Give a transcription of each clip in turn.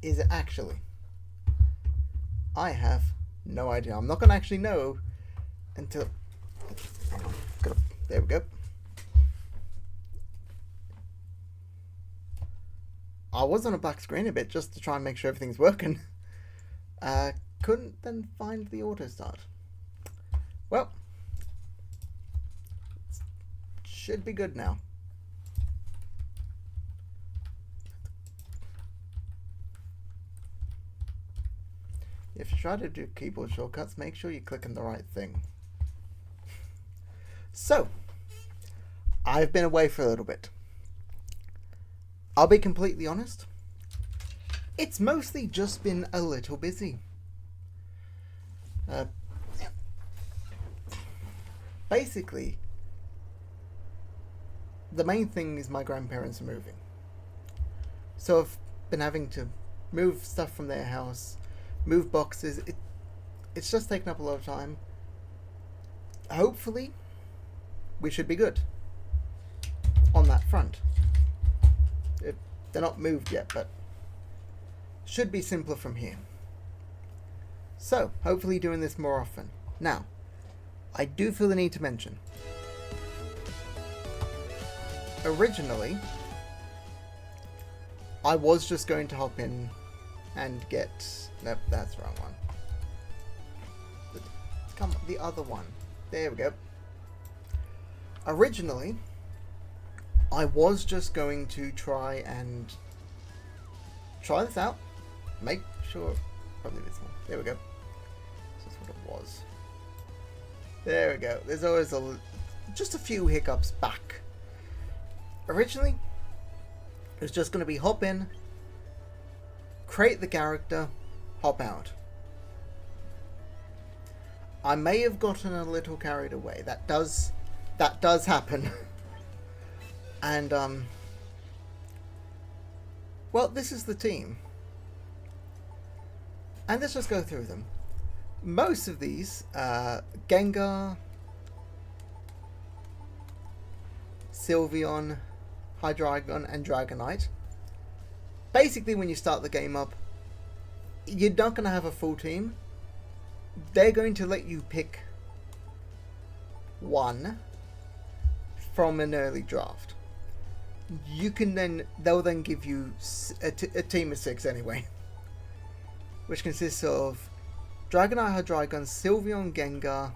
is it actually? I have no idea. I'm not going to actually know until... Hang on. There we go. I was on a black screen a bit just to try and make sure everything's working. Couldn't then find the auto start. Well, should be good now. If you try to do keyboard shortcuts, make sure you click on the right thing. So, I've been away for a little bit. I'll be completely honest. It's mostly just been a little busy. Basically, the main thing is my grandparents are moving. So I've been having to move stuff from their house, move boxes. It's just taken up a lot of time. Hopefully, we should be good on that front. They're not moved yet, but should be simpler from here. So, hopefully doing this more often. Now, I do feel the need to mention. Originally, I was just going to hop in and get... Nope, that's the wrong one. Come on, the other one. There we go. Originally, I was just going to try this out. Make sure... Probably this one. There we go. This is what it was. There we go. There's always just a few hiccups back. Originally, it was just going to be hop in, create the character, hop out. I may have gotten a little carried away. That does happen. And well, this is the team. And let's just go through them. Most of these, Gengar, Sylveon, Hydreigon, and Dragonite. Basically, when you start the game up, you're not going to have a full team. They're going to let you pick one from an early draft. They'll then give you a team of 6 anyway, which consists of Dragonite, Hydreigon, Sylveon, Gengar,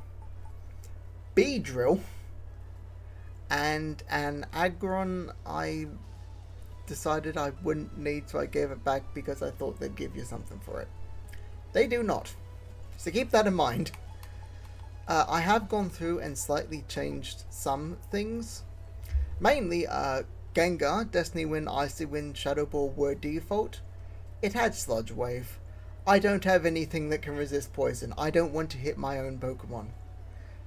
Beedrill, and an Aggron I decided I wouldn't need, so I gave it back because I thought they'd give you something for it. They do not. So keep that in mind. I have gone through and slightly changed some things. Mainly, Gengar, Destiny Wind, Icy Wind, Shadow Ball were default. It had Sludge Wave. I don't have anything that can resist poison. I don't want to hit my own Pokemon.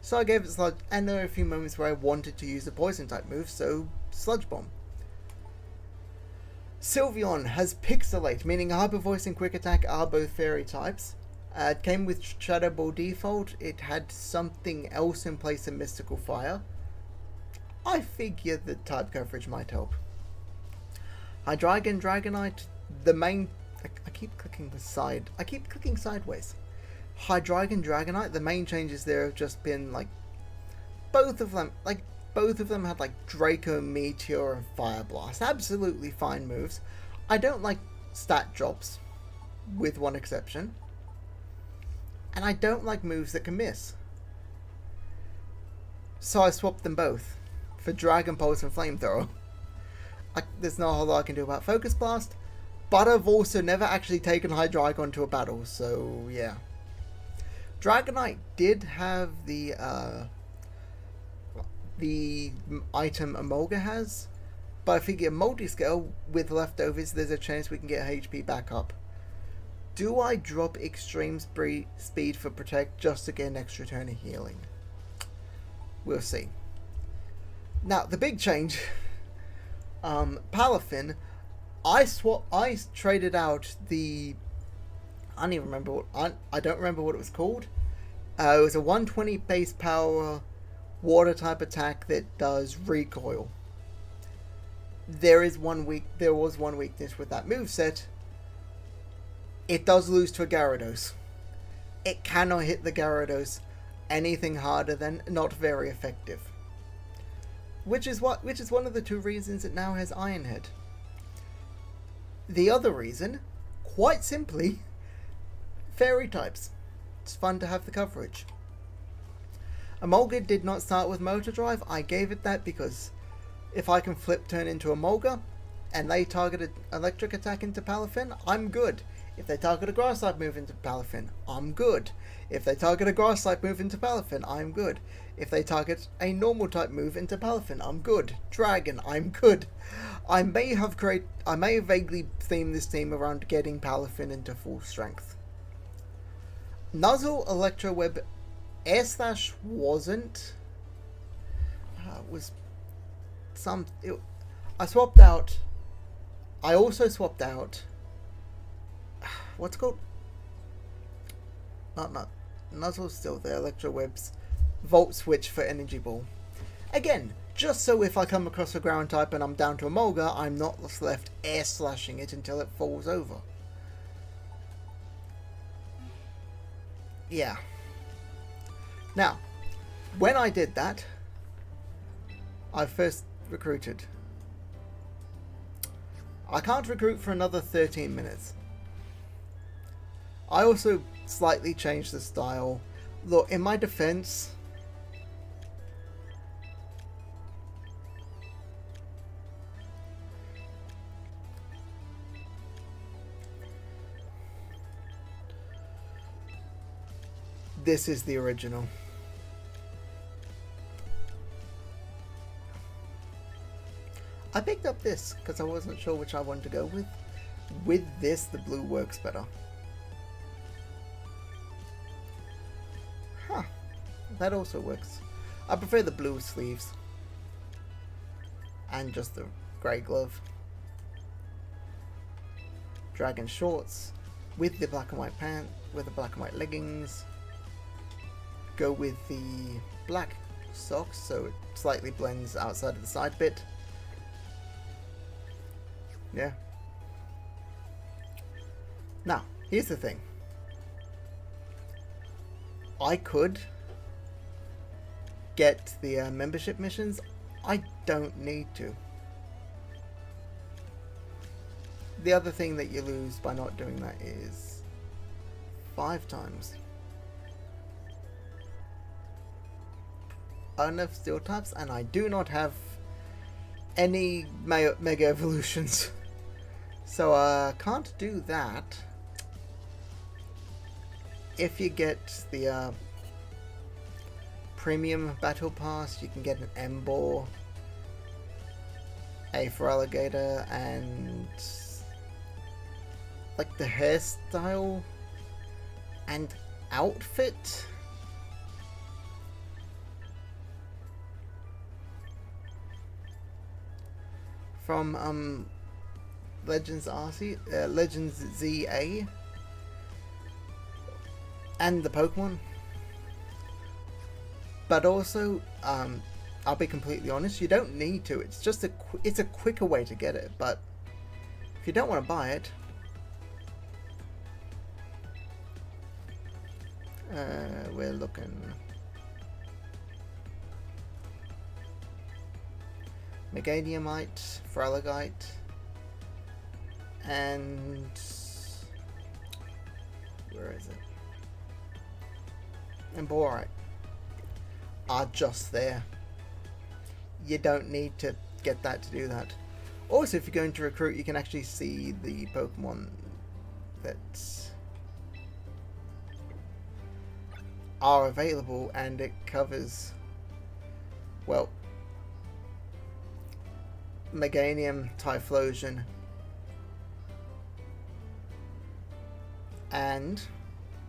So I gave it Sludge, and there were a few moments where I wanted to use a poison type move, so Sludge Bomb. Sylveon has Pixelate, meaning Hyper Voice and Quick Attack are both fairy types. It came with Shadow Ball default. It had something else in place of Mystical Fire. I figured that type coverage might help. Hydreigon, Dragonite, the main... I keep clicking sideways. Hydreigon, Dragonite, the main changes there have just been like both of them had like Draco, Meteor, and Fire Blast. Absolutely fine moves. I don't like stat drops, with one exception. And I don't like moves that can miss. So I swapped them both for Dragon Pulse and Flamethrower. There's not a whole lot I can do about Focus Blast, but I've also never actually taken Hydreigon to a battle, so yeah. Dragonite did have the item Emolga has, but I figure multi-scale with leftovers, there's a chance we can get HP back up. Do I drop Extreme Speed for Protect just to get an extra turn of healing? We'll see. Now, the big change, Palafin, I traded out the... I don't remember what it was called. It was a 120 base power water type attack that does recoil. There was one weakness with that moveset. it does lose to a Gyarados. It cannot hit the Gyarados anything harder than not very effective. Which is one of the two reasons it now has Iron Head. The other reason, quite simply, Fairy types. It's fun to have the coverage. Emolga did not start with Motor Drive. I gave it that because if I can flip turn into Emolga and they target an electric attack into Palafin, I'm good. If they target a grass type move into Palafin, I'm good. If they target a grass type move into Palafin, I'm good. If they target a normal type move into Palafin, I'm good. Dragon, I'm good. I may have vaguely themed this team around getting Palafin into full strength. Nuzzle Electro Web Air Slash wasn't. I swapped out. I also swapped out. What's it called? Not Nuzzle's still there. Electro Web's Volt Switch for Energy Ball. Again, just so if I come across a ground type and I'm down to a Emolga, I'm not left air slashing it until it falls over. Yeah. Now, when I did that, I first recruited. I can't recruit for another 13 minutes. I also slightly changed the style. Look, in my defense, this is the original. I picked up this because I wasn't sure which I wanted to go with. With this, the blue works better. Huh. That also works. I prefer the blue sleeves. And just the grey glove. Dragon shorts. With the black and white pant. With the black and white leggings. Go with the black socks so it slightly blends outside of the side bit. Yeah. Now, here's the thing. I could get the membership missions. I don't need to. The other thing that you lose by not doing that is 5 times. Enough steel types, and I do not have any mega evolutions. So I can't do that. If you get the premium battle pass, you can get an Emboar, a Feraligatr, and like the hairstyle and outfit. From Legends ZA and the Pokemon. But also, I'll be completely honest, you don't need to. It's just it's a quicker way to get it. But if you don't want to buy it, we're looking. Meganiumite, Feraligatr, and where is it? And Emboarite are just there. You don't need to get that to do that. Also, if you're going to recruit, you can actually see the Pokemon that are available, and it covers, well, Meganium, Typhlosion, and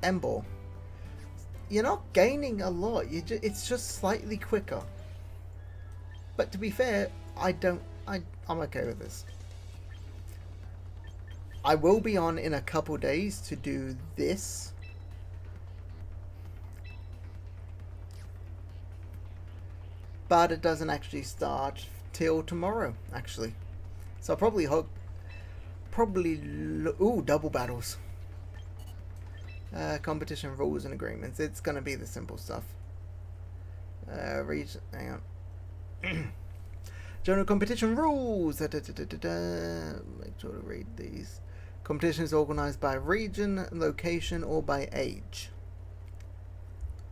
Emboar. You're not gaining a lot. It's just slightly quicker. But to be fair, I'm okay with this. I will be on in a couple days to do this. But it doesn't actually start till tomorrow, actually. So I'll probably double battles. Competition rules and agreements. It's gonna be the simple stuff. Hang on. General competition rules. Make sure to read these. Competition is organized by region, location, or by age.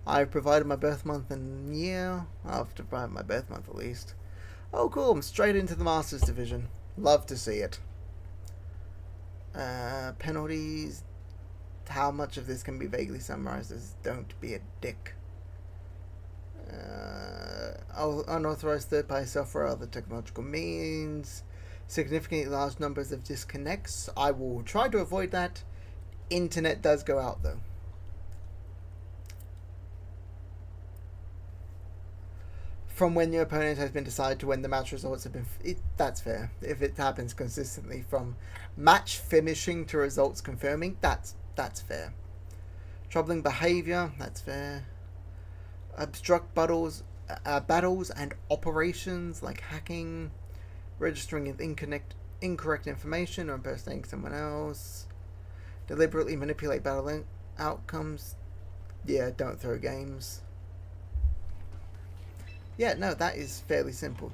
I've provided my birth month and year. I'll have to provide my birth month at least. Oh, cool. I'm straight into the Masters Division. Love to see it. Penalties. How much of this can be vaguely summarized as don't be a dick. Unauthorized third-party software or other technological means. Significantly large numbers of disconnects. I will try to avoid that. Internet does go out though. From when your opponent has been decided to when the match results have been... that's fair. If it happens consistently from match finishing to results confirming, that's fair. Troubling behavior, that's fair. Obstruct battles and operations like hacking, registering with incorrect information or impersonating someone else. Deliberately manipulate battle outcomes. Yeah, don't throw games. Yeah, no, that is fairly simple.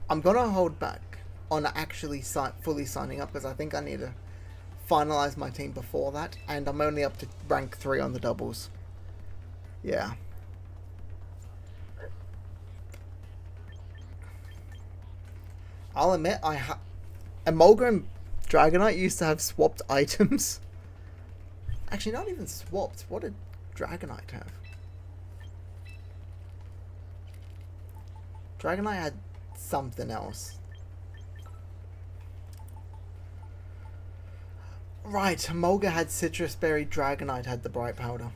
I'm gonna hold back on actually fully signing up because I think I need to finalize my team before that, and I'm only up to rank 3 on the doubles. Yeah. I'll admit, Emolga and Dragonite used to have swapped items. Actually, not even swapped. What did Dragonite have? Dragonite had something else. Right, Emolga had Citrus Berry, Dragonite had the Bright Powder.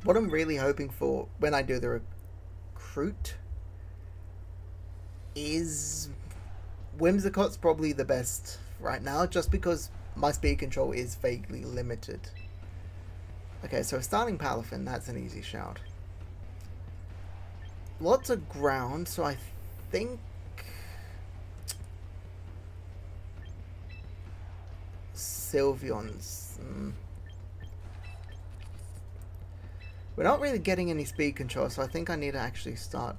What I'm really hoping for when I do the recruit is Whimsicott's probably the best right now, just because my speed control is vaguely limited. Okay, so starting Palafin, that's an easy shout. Lots of ground, so I think Sylveon's... We're not really getting any speed control, so I think I need to actually start...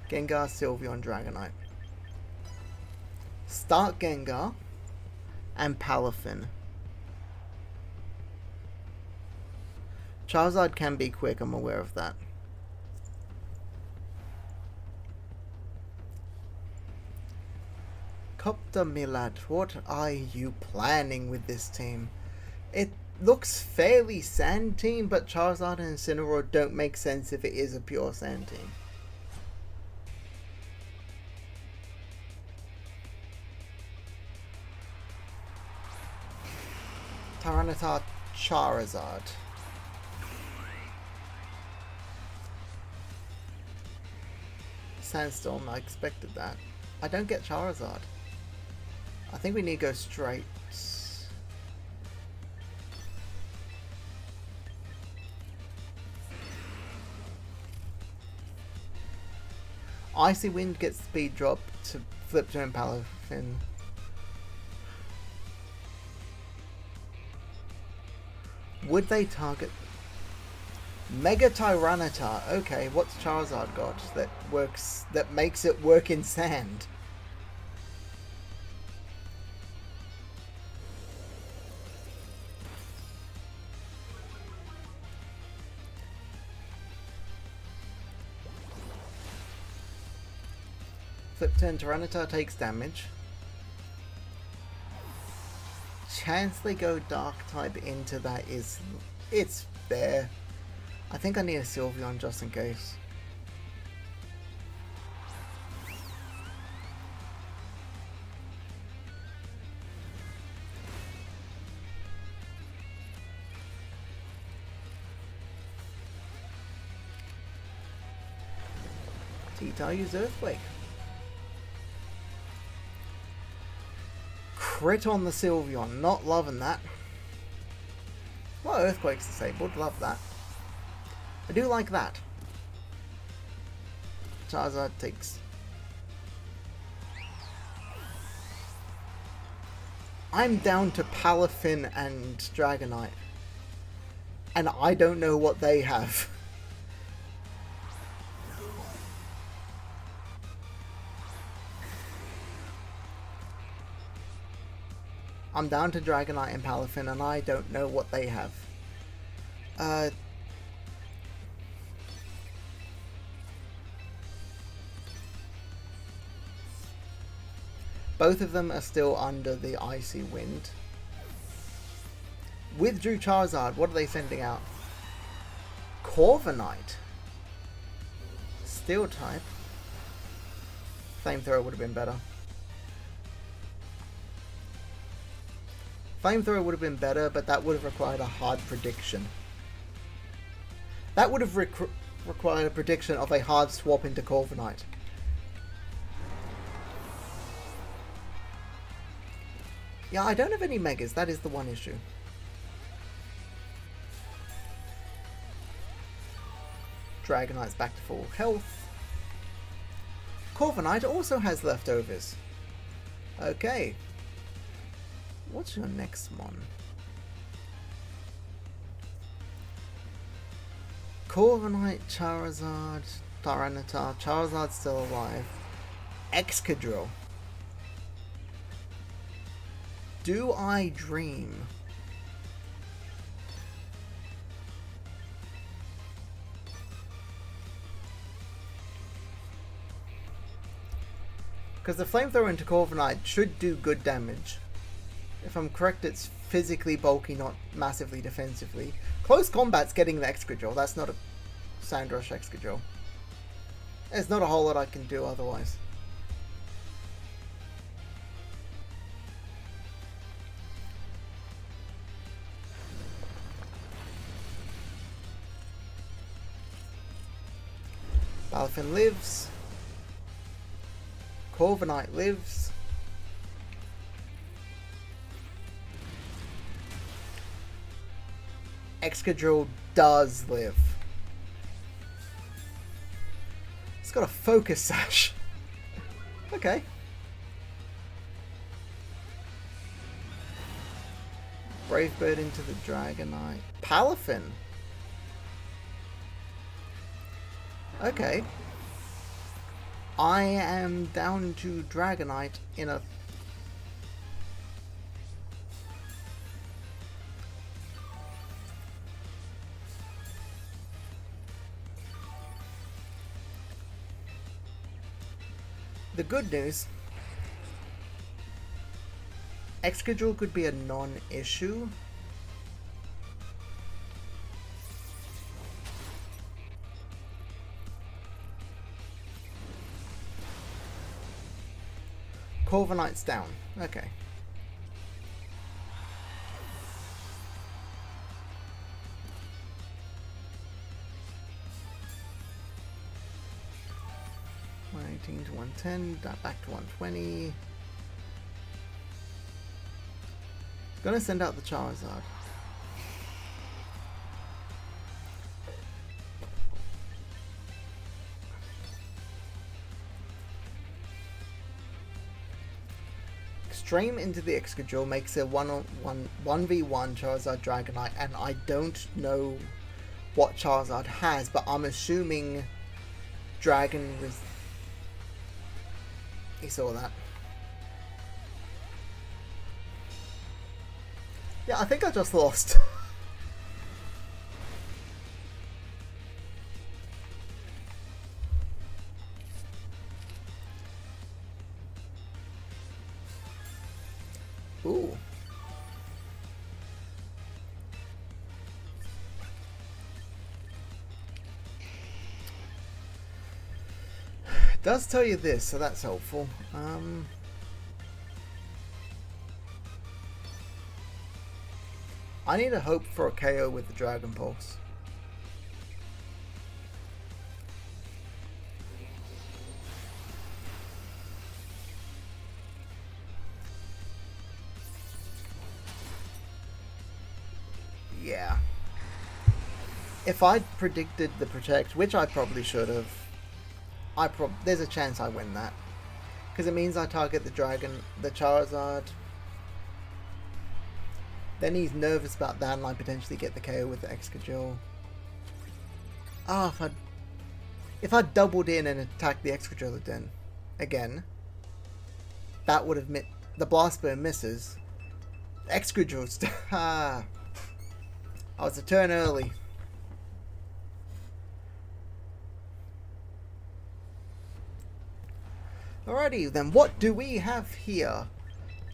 Gengar, Sylveon, Dragonite. Start Gengar and Palafin. Charizard can be quick, I'm aware of that. Copter Milad, what are you planning with this team? It looks fairly sand team, but Charizard and Incineroar don't make sense if it is a pure sand team. Tyranitar, Charizard. Sandstorm, I expected that. I don't get Charizard. I think we need to go straight. Icy Wind gets speed drop to flip to Palafin. Would they target Mega Tyranitar? Okay, what's Charizard got that makes it work in sand? Flip turn, Tyranitar takes damage. Chance they go dark type into that it's there. I think I need a Sylveon just in case. T-Tar use Earthquake. Crit on the Sylveon, not loving that. Well, Earthquake's disabled. Love that. I do like that. Charizard takes... I'm down to Palafin and Dragonite. And I don't know what they have. I'm down to Dragonite and Palafin and I don't know what they have. Both of them are still under the Icy Wind. Withdrew Charizard. What are they sending out? Corviknight. Steel type. Flamethrower would have been better. Flamethrower would have been better, but that would have required a hard prediction. That would have required a prediction of a hard swap into Corviknight. Yeah, I don't have any Megas. That is the one issue. Dragonite's back to full health. Corviknight also has leftovers. Okay. What's your next one? Corviknight, Charizard, Tyranitar. Charizard's still alive. Excadrill. Do I dream? Because the Flamethrower into Corviknight should do good damage. If I'm correct, it's physically bulky, not massively defensively. Close Combat's getting the Excadrill. That's not a Sandrush Excadrill. There's not a whole lot I can do otherwise. Palafin lives. Corviknight lives. Excadrill does live. It's got a Focus Sash. Okay. Brave Bird into the Dragonite. Palafin. Okay. I am down to Dragonite in a... The good news, Excadrill could be a non-issue. Corviknight's down. Okay. $118 to 110, back to 120. Gonna send out the Charizard. Extreme into the Excadrill makes a 1v1 Charizard Dragonite, and I don't know what Charizard has, but I'm assuming Dragon with... He saw that. Yeah, I think I just lost. Ooh. It does tell you this, so that's helpful. I need a hope for a KO with the Dragon Pulse. Yeah. If I'd predicted the Protect, which I probably should have, there's a chance I win that. Because it means I target the Dragon, the Charizard. Then he's nervous about that and I potentially get the KO with the Excadrill. Ah, if I'd doubled in and attacked the Excadrill again, that would have the Blast Burn misses. Excadrill, I was a turn early. Alrighty, then what do we have here?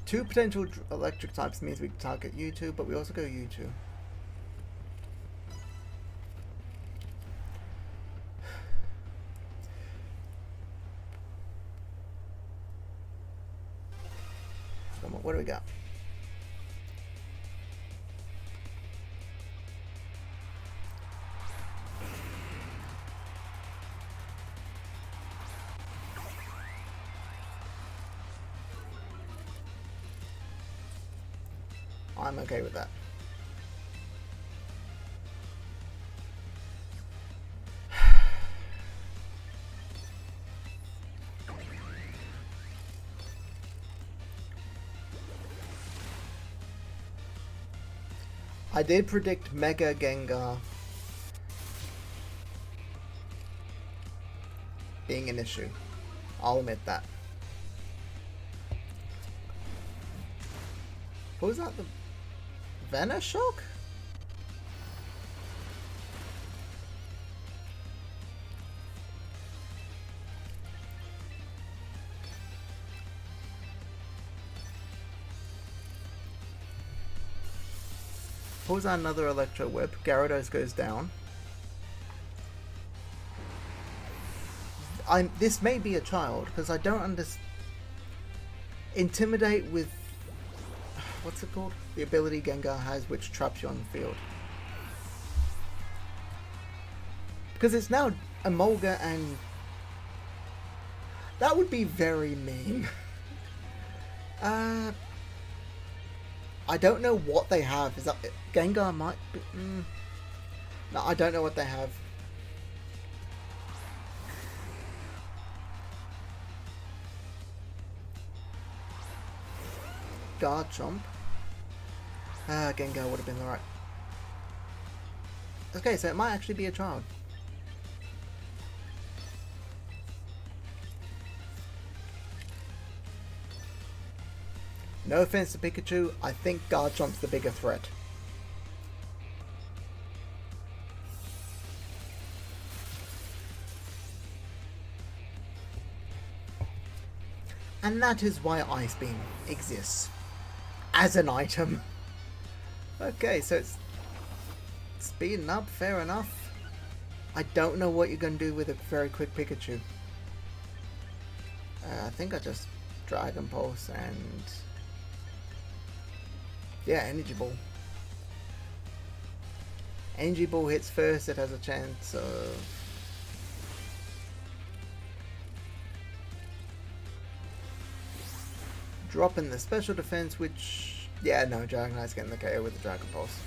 Two potential electric types means we can target U2, but we also go U2. What do we got? I'm okay with that. I did predict Mega Gengar being an issue. I'll admit that. What was that? The Venoshock? Pulls out another Electro Whip. Gyarados goes down. This may be a child because I don't understand. Intimidate with what's it called? The ability Gengar has, which traps you on the field. Because it's now Emolga, and that would be very mean. I don't know what they have. Is that Gengar might be? No, I don't know what they have. Garchomp. Gengar would have been alright. Okay, so it might actually be a child. No offense to Pikachu, I think Garchomp's the bigger threat. And that is why Ice Beam exists. As an item. Okay, so it's speeding up, fair enough. I don't know what you're going to do with a very quick Pikachu. I think I just Dragon Pulse and... yeah, Energy Ball. Energy Ball hits first, it has a chance of... dropping the special defense, which... yeah, no, Dragonite's getting the KO with the Dragon Pulse.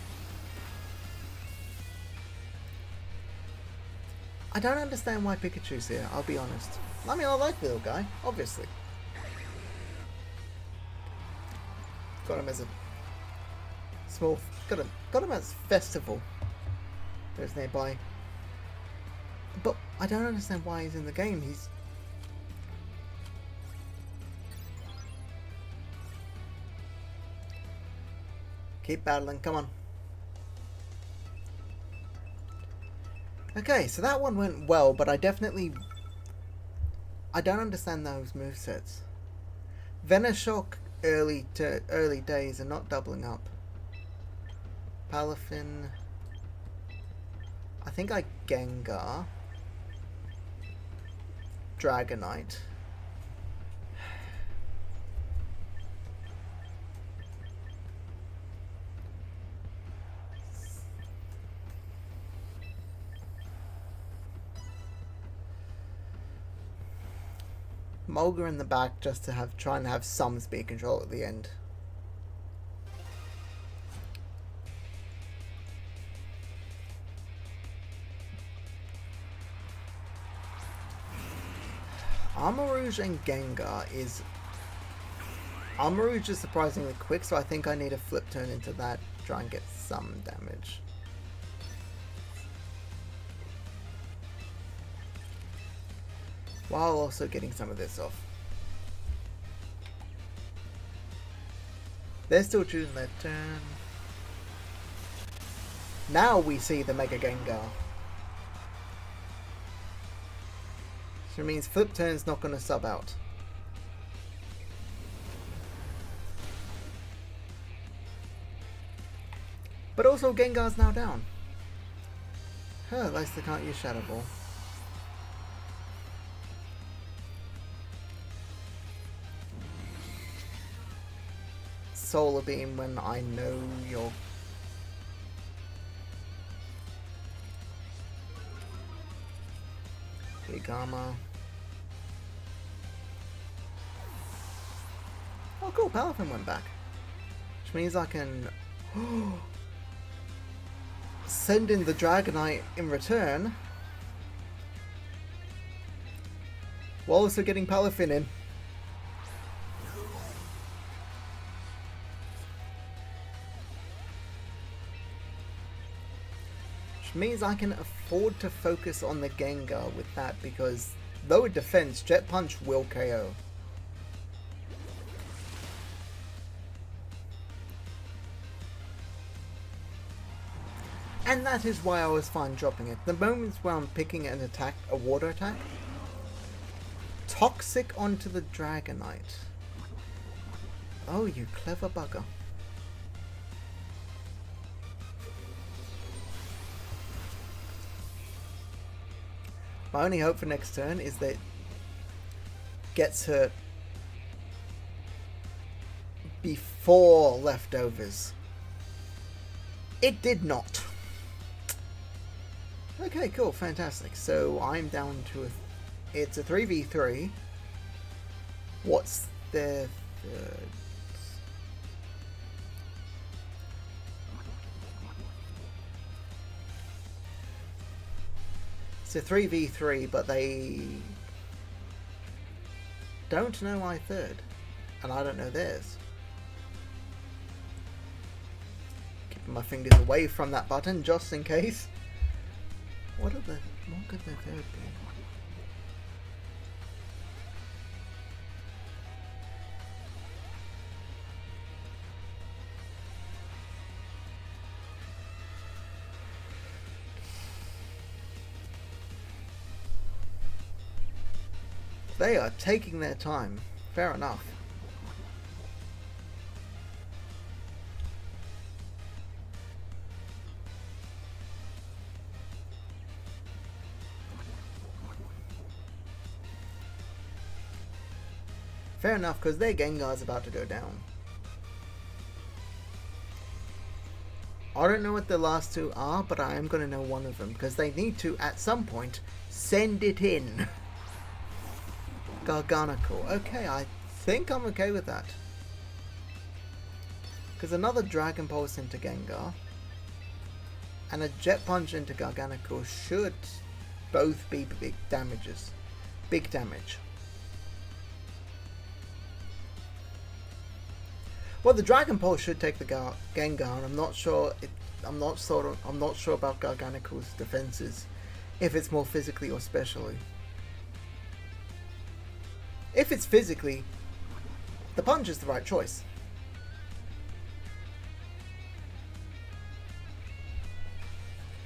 I don't understand why Pikachu's here, I'll be honest. I mean, I like the little guy, obviously. Got him as a small... got him as festival. There's nearby. But I don't understand why he's in the game. He's... keep battling, come on. Okay, so that one went well, but I don't understand those movesets. Venoshock early days and not doubling up. Palafin. I think I Gengar. Dragonite. Molga in the back just to try and have some speed control at the end. Armarouge and Gengar is... Armarouge is surprisingly quick, so I think I need a flip turn into that, try and get some damage. While also getting some of this off. They're still choosing their turn. Now we see the Mega Gengar. So it means flip turn's not going to sub out. But also Gengar's now down. At least they can't use Shadow Ball. Solar Beam when I know you're... Big Armor. Oh cool, Palafin went back. Which means I can... send in the Dragonite in return. While also getting Palafin in. Which means I can afford to focus on the Gengar with that, because lower defense, Jet Punch will KO. And that is why I was fine dropping it. The moments where I'm picking an attack, a water attack, Toxic onto the Dragonite. Oh, you clever bugger. My only hope for next turn is that it gets hurt before leftovers. It did not. Okay, cool, fantastic. So I'm down to a... It's a 3v3. What's the third? It's a 3v3, but they don't know my third. And I don't know theirs. Keeping my fingers away from that button, just in case. What could their third be? They are taking their time. Fair enough. Fair enough, because their Gengar's about to go down. I don't know what the last two are, but I am going to know one of them, because they need to, at some point, send it in. Garganical. Okay, I think I'm okay with that. Because another Dragon Pulse into Gengar and a Jet Punch into Garganical should both be big damages. Big damage. Well, the Dragon Pulse should take the Gengar, and I'm not sure about Garganical's defenses, if it's more physically or specially. If it's physically, the punch is the right choice.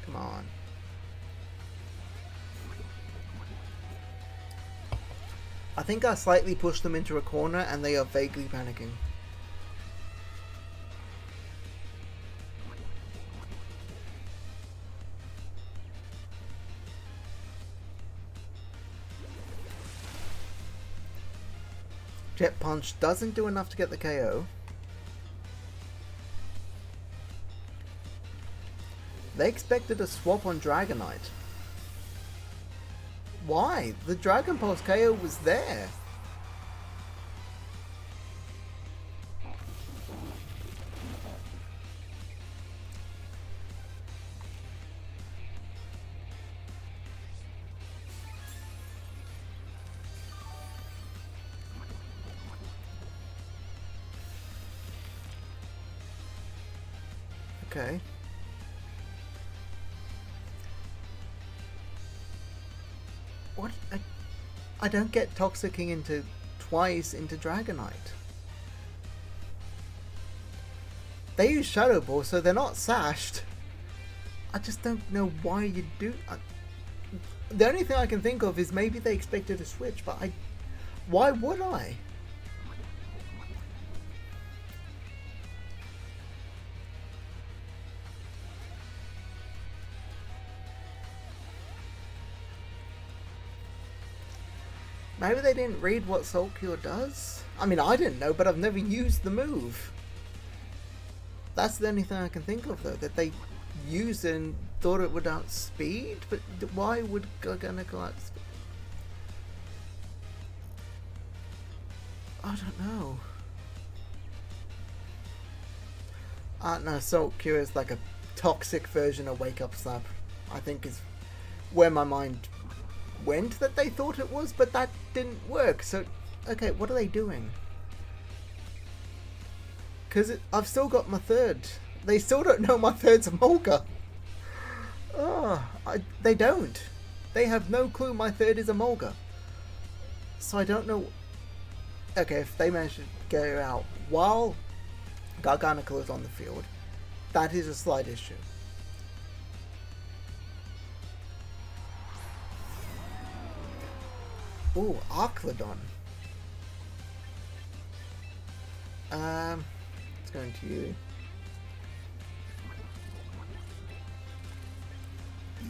Come on. I think I slightly pushed them into a corner and they are vaguely panicking. Jet Punch doesn't do enough to get the KO. They expected a swap on Dragonite. Why? The Dragon Pulse KO was there. Okay. What? I don't get Toxicking into twice into Dragonite. They use Shadow Ball, so they're not sashed. I just don't know why you do. The only thing I can think of is maybe they expected a switch, but why would I? Maybe they didn't read what Salt Cure does? I mean, I didn't know, but I've never used the move. That's the only thing I can think of, though, that they used it and thought it would outspeed? But why would Garganacl outspeed? I don't know. No, Salt Cure is like a toxic version of Wake Up Slap. I think is where my mind went that they thought it was, but that didn't work. So, okay, what are they doing? Because I've still got my third. They still don't know my third's a Molga. Oh, they don't. They have no clue my third is a Molga. So I don't know. Okay, if they manage to get it out while Garganacl is on the field, that is a slight issue. Ooh, Archlodon. It's going to you.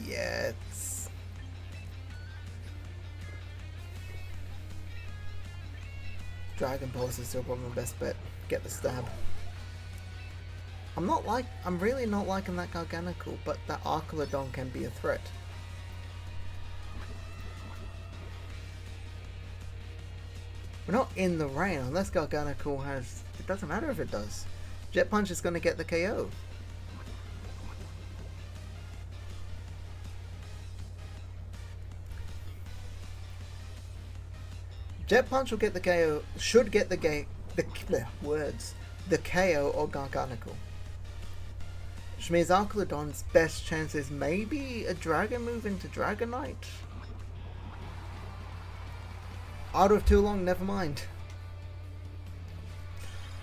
Yeah, it's... Dragon Pulse is still probably my best bet. Get the stab. I'm really not liking that Garganacl, but that Archlodon can be a threat. We're not in the rain unless Garganacl has... It doesn't matter if it does. Jet Punch is going to get the KO. Jet Punch will get the KO, should get the KO or Garganacl. Which means Archlodon's best chance is maybe a Dragon move into Dragonite. Out of too long, never mind.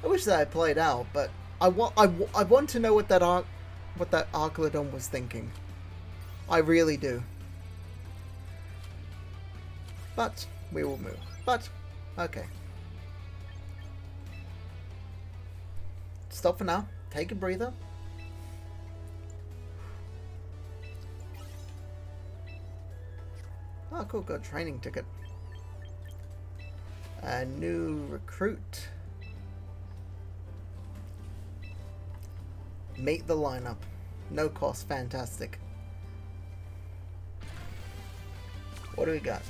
I wish that I played out, but I want to know what that Archlodon was thinking. I really do. But we will move. But okay. Stop for now. Take a breather. Oh, cool. Got a training ticket. A new recruit. Meet the lineup. No cost. Fantastic. What do we got?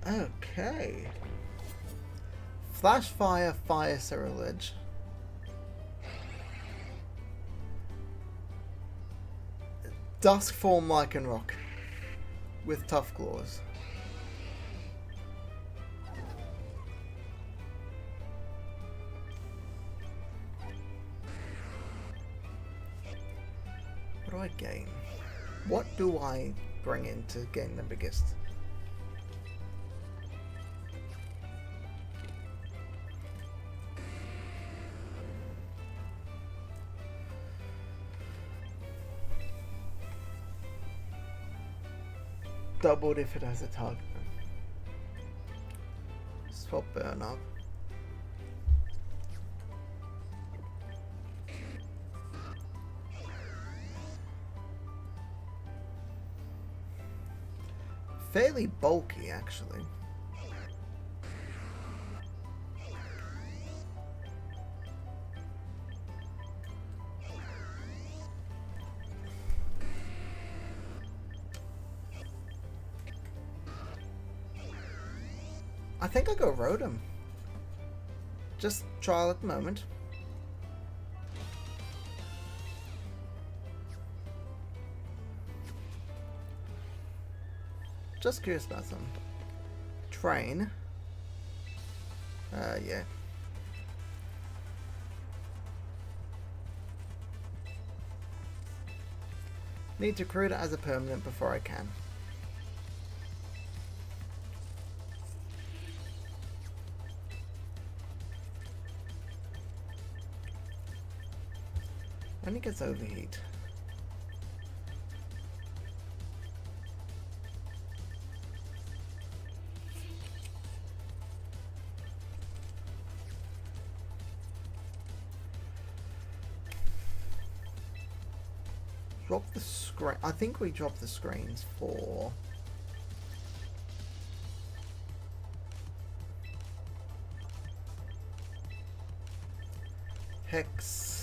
Okay. Flash Fire, Fire Ceruledge. Dusk Form Lycanroc with Tough Claws. What do I gain? What do I bring in to gain the biggest? Doubled if it has a target. Swap burn up. Fairly bulky, actually. I think I go Rotom. Just trial at the moment. Just curious about some. Train. Yeah. Need to create it as a permanent before I can. When it gets overheat. Drop the screen. I think we dropped the screens for... Hex.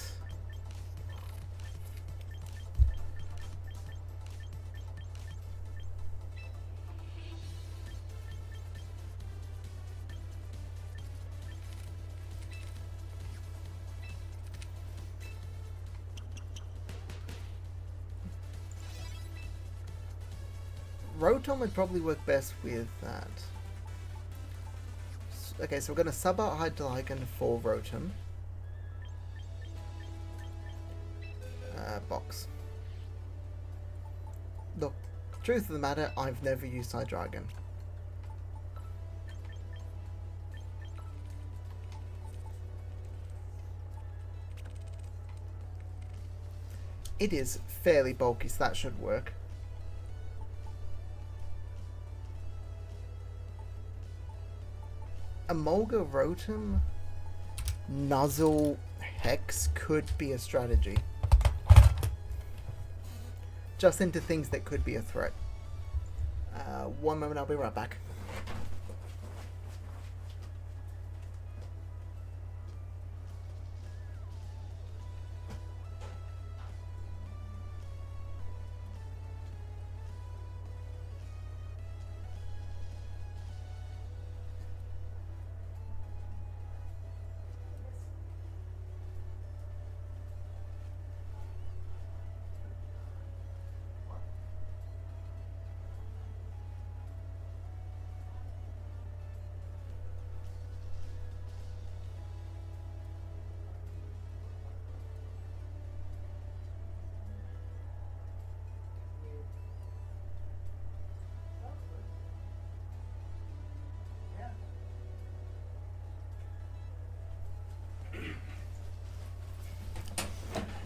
Rotom would probably work best with that. Okay, so we're going to sub out Hydreigon for Rotom. Box. Look, truth of the matter, I've never used Hydreigon. It is fairly bulky, so that should work. Emolga Rotom Nuzzle Hex could be a strategy. Just into things that could be a threat. One moment, I'll be right back.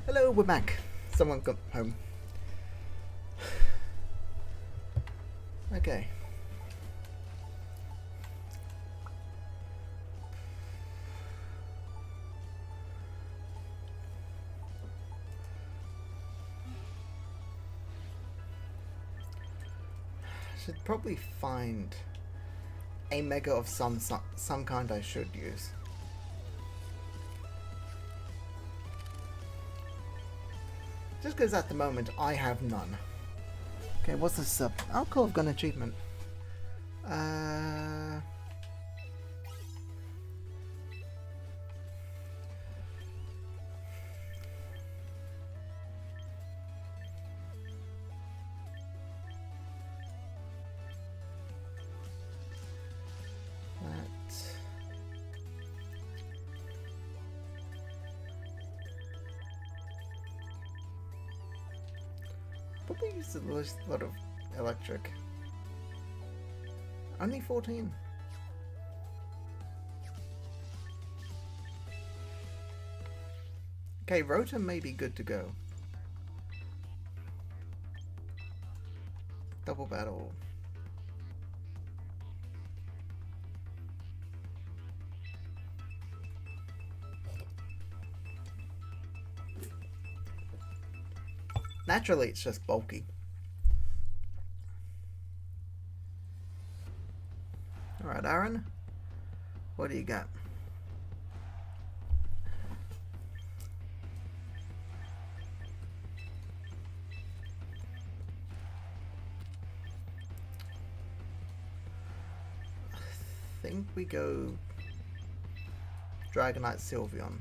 Hello, we're back. Someone got home. Okay. Should probably find a mega of some kind I should use. Just because at the moment I have none. Okay, what's this alcohol gun achievement? Probably used a lot of electric. Only 14. Okay, Rotom may be good to go. Double battle. Naturally, it's just bulky. Alright, Aaron. What do you got? I think we go Dragonite Sylveon.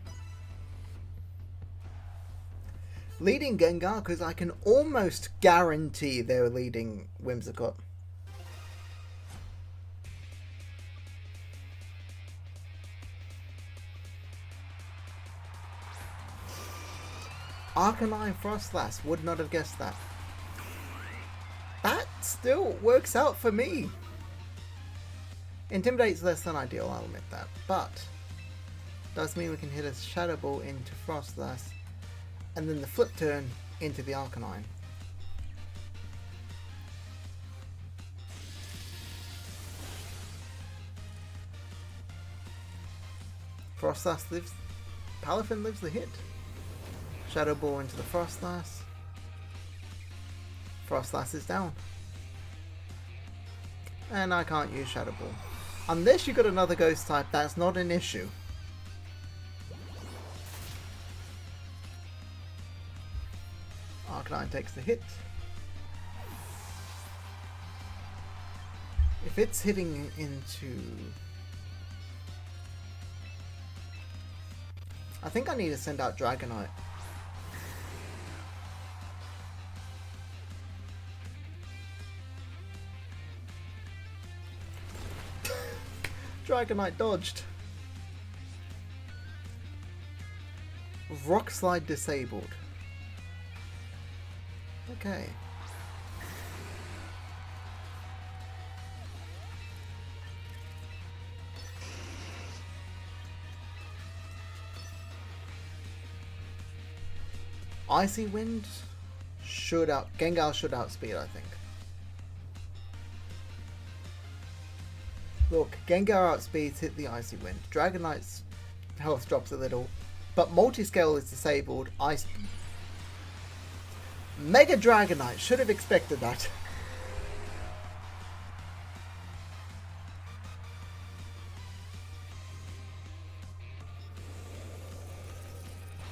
Leading Gengar, because I can almost guarantee they're leading Whimsicott. Arcanine Frostlass. Would not have guessed that. That still works out for me. Intimidate's less than ideal, I'll admit that. But does mean we can hit a Shadow Ball into Frostlass. And then the flip turn into the Arcanine. Frostlass lives. Palafin lives the hit. Shadow Ball into the Frostlass. Frostlass is down. And I can't use Shadow Ball. Unless you got another Ghost type, that's not an issue. Arcanine takes the hit. If it's hitting into... I think I need to send out Dragonite. Dragonite dodged. Rock Slide disabled. Okay. Icy Wind should Gengar should outspeed, I think. Look, Gengar outspeeds, hit the Icy Wind. Dragonite's health drops a little, but Multiscale is disabled. Mega Dragonite, should have expected that.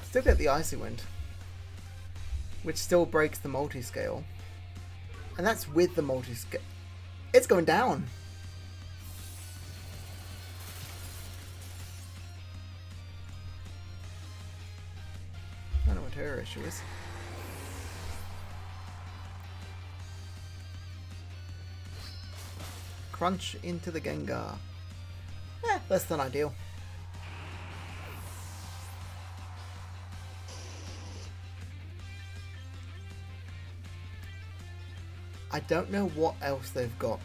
Still get the Icy Wind, which still breaks the Multiscale. And that's with the Multiscale. It's going down. I don't know what her issue is. Crunch into the Gengar. Less than ideal. I don't know what else they've got.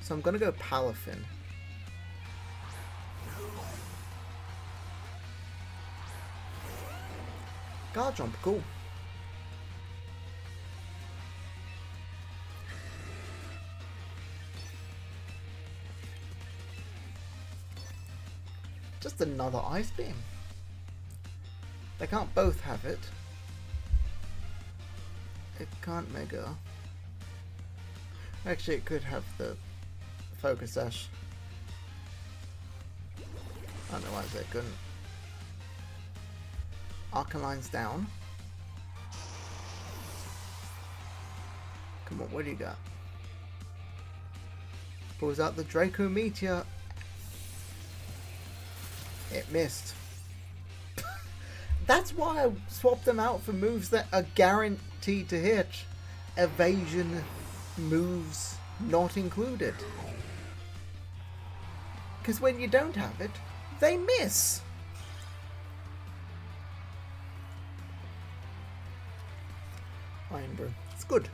So I'm gonna go Palafin. Garchomp, cool. Just another Ice Beam. They can't both have it. It can't Mega. Actually, it could have the Focus Sash. I don't know why they couldn't. Arcanine's down. Come on, what do you got? Pulls out the Draco Meteor. It missed. That's why I swapped them out for moves that are guaranteed to hit. Evasion moves not included. Because when you don't have it, they miss. Iron Brew. It's good.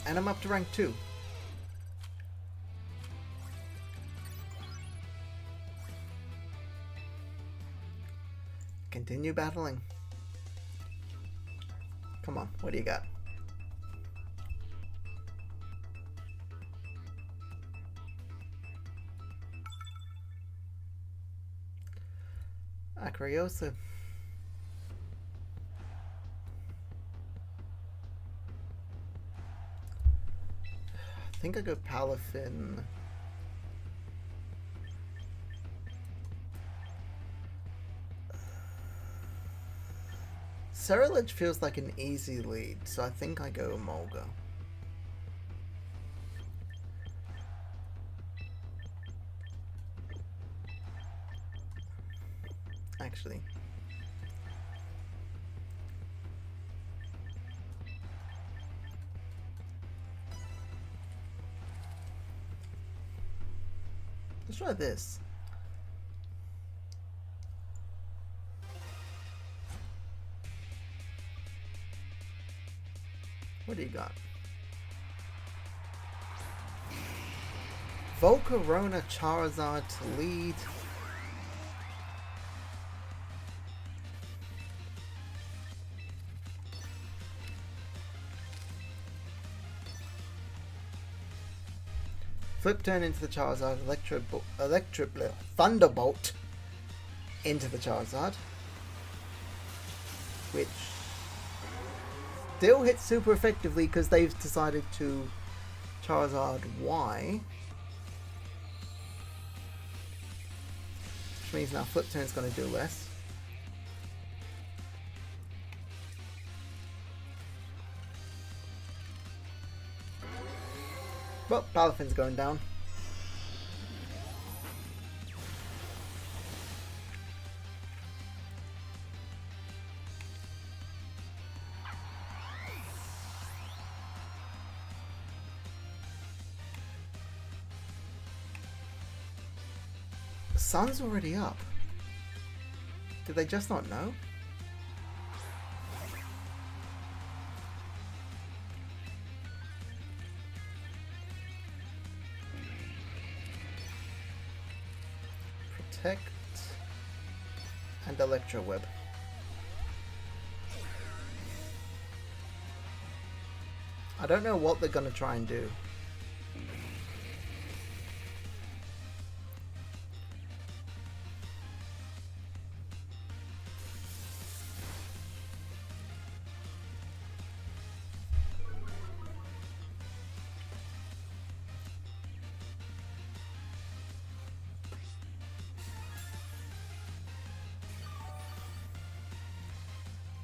And I'm up to rank 2. Continue battling. Come on, what do you got? Acryosa. I think I go Palafin. Ceruledge feels like an easy lead, so I think I go Emolga. Actually. Let's try this. What do you got? Volcarona Charizard to lead. Flip turn into the Charizard, Thunderbolt into the Charizard, which still hits super effectively because they've decided to Charizard Y, which means now Flip turn is going to do less. Well, Palaffin's going down. The sun's already up. Did they just not know? Protect and Electro Web. I don't know what they're gonna try and do.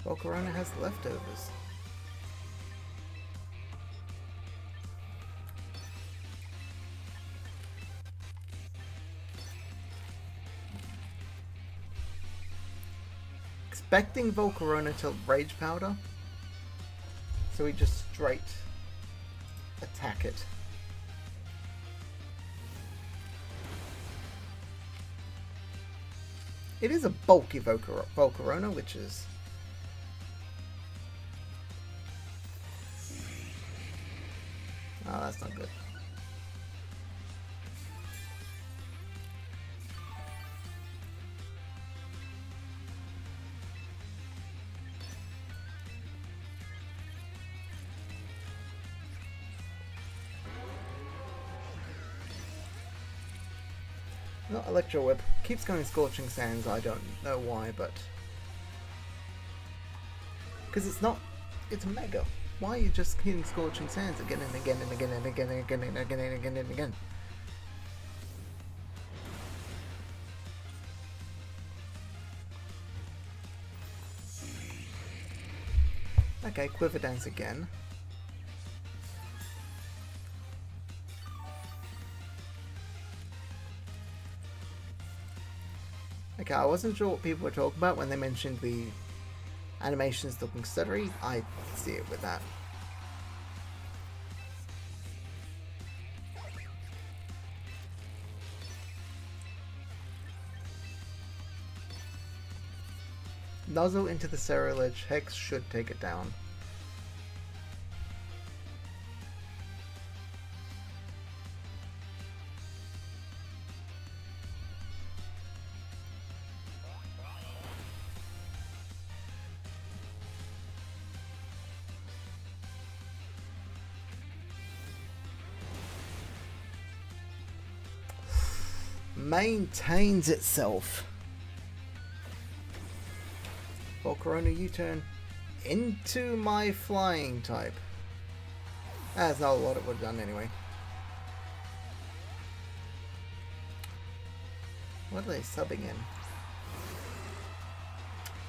Volcarona has leftovers. Expecting Volcarona to Rage Powder, so we just straight attack it. It is a bulky Volcarona, which is... oh, that's not good. Not Electro Whip. Keeps going Scorching Sands, I don't know why, but... because it's not... it's Mega. Why are you just hitting Scorching Sands again and again and again and again and again and again and again and again? Okay, Quiver Dance again. Okay, I wasn't sure what people were talking about when they mentioned the animations looking stuttery. I see it with that. Nuzzle into the Cerulege. Hex should take it down. Maintains itself. Volcarona U-turn into my flying type. That's not what it would have done anyway. What are they subbing in?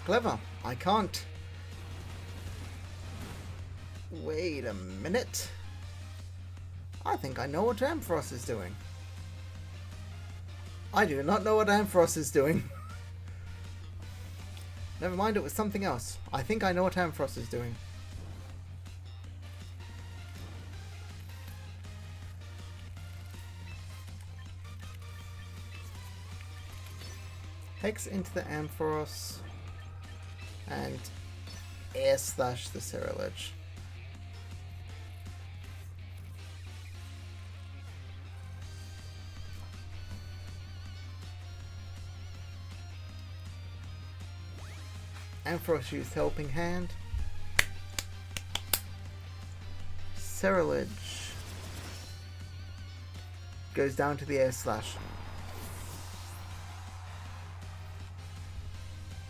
Clever. I can't. Wait a minute. I think I know what Ampharos is doing. I do not know what Ampharos is doing. Never mind, it was something else. I think I know what Ampharos is doing. Hex into the Ampharos and Air Slash the Ceruledge. Ampharos used Helping Hand. Ceruledge goes down to the Air Slash.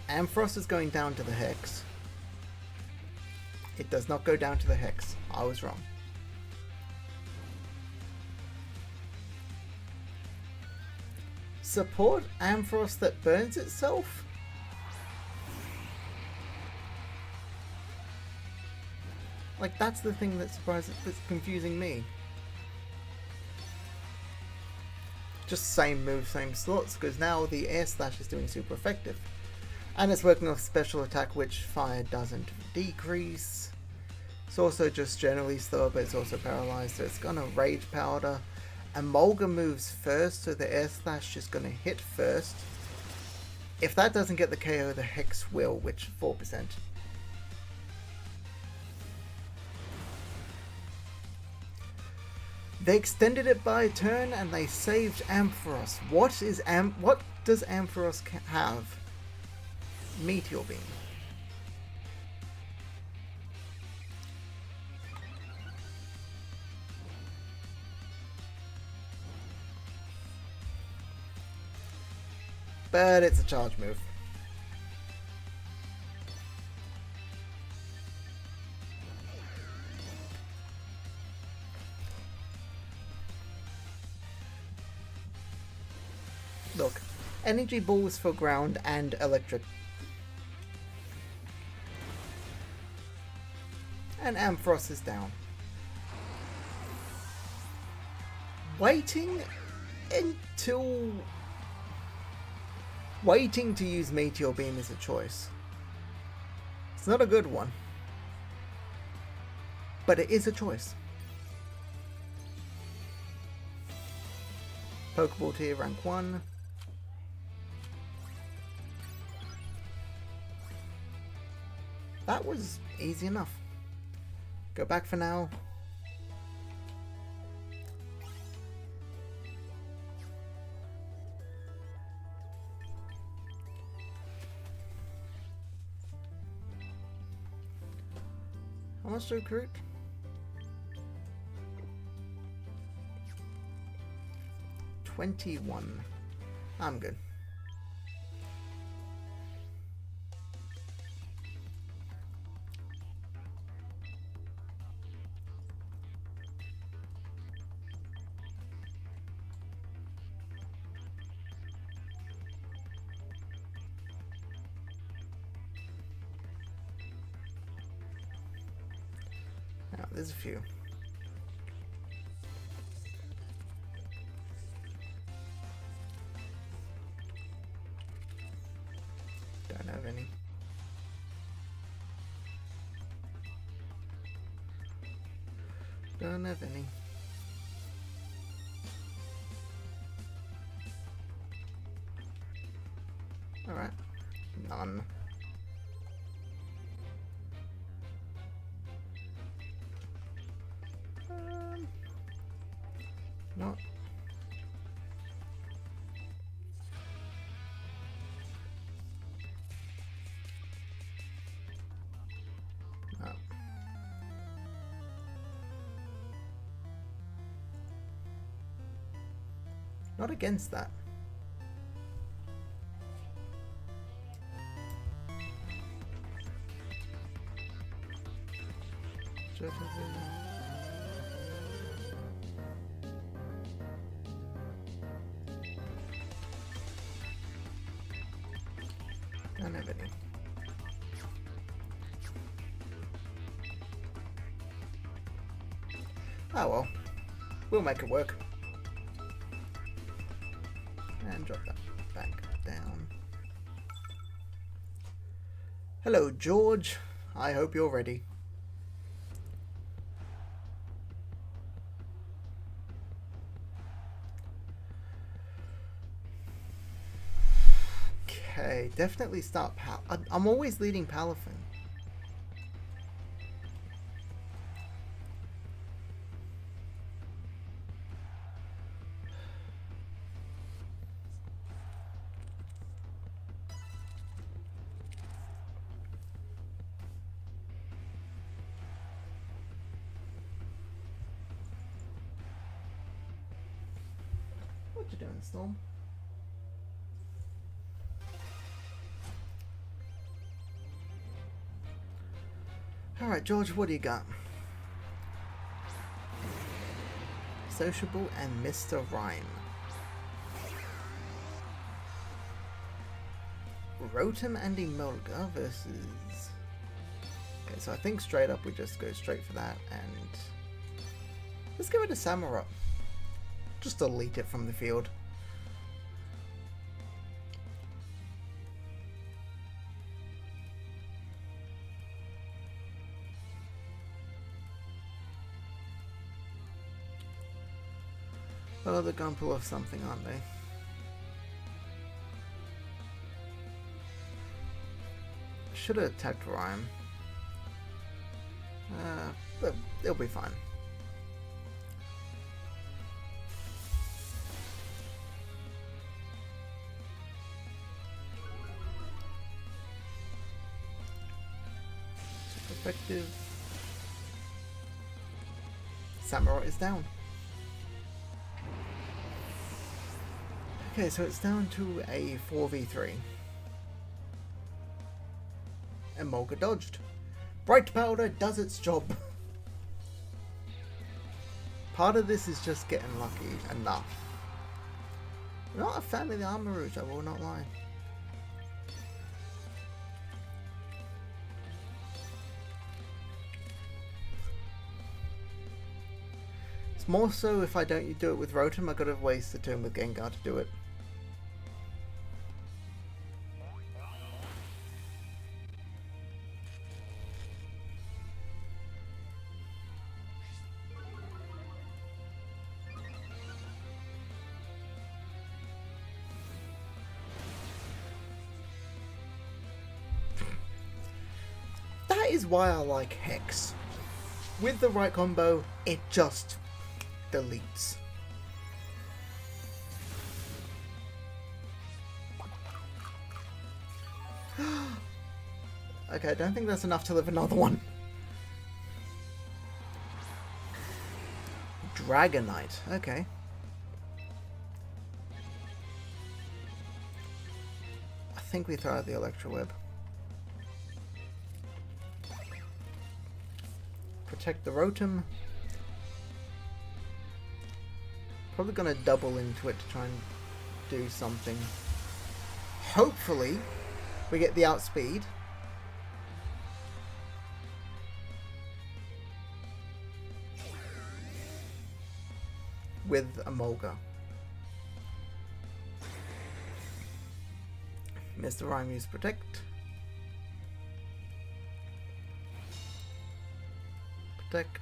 Ampharos is going down to the Hex. It does not go down to the Hex. I was wrong. Support Ampharos that burns itself? Like, that's the thing that's confusing me. Just same move, same slots, because now the Air Slash is doing super effective. And it's working off special attack, which fire doesn't decrease. It's also just generally slower, but it's also paralyzed, so it's gonna Rage Powder. Emolga moves first, so the Air Slash is gonna hit first. If that doesn't get the KO, the Hex will, which 4%. They extended it by a turn and they saved Ampharos. What does Ampharos have? Meteor Beam. But it's a charge move. Look, energy balls for ground and electric. And Ampharos is down. Waiting to use Meteor Beam is a choice. It's not a good one, but it is a choice. Pokeball tier rank 1. That was easy enough. Go back for now. How much to recruit? 21. I'm good. Now, there's a few. Don't have any. Don't have any. Alright. None. Not. No. Not against that. Don't have any. Oh well, we'll make it work. And drop that back down. Hello, George. I hope you're ready. Okay, definitely start I'm always leading Palafin. What you doing, Storm? Alright, George, what do you got? Sociable and Mr. Rhyme. Rotom and Emolga versus... Okay, so I think straight up we just go straight for that, and... let's give it a Samurott. Just delete it from the field. Oh, they're gonna pull off something, aren't they? Should have attacked Rhyme. But it'll be fine. Super effective. Samurott is down. Okay, so it's down to a 4v3. Emolga dodged. Bright Powder does its job. Part of this is just getting lucky enough. I'm not a fan of the Armarouge, I will not lie. It's more so if I don't do it with Rotom, I gotta waste the turn with Gengar to do it. That is why I like Hex. With the right combo, it just deletes. Okay, I don't think that's enough to live another one. Dragonite, okay. I think we throw out the Electro Web. Protect the Rotom. Probably gonna double into it to try and do something. Hopefully, we get the outspeed. With Emolga. Mr. Rhyme use Protect. Protect.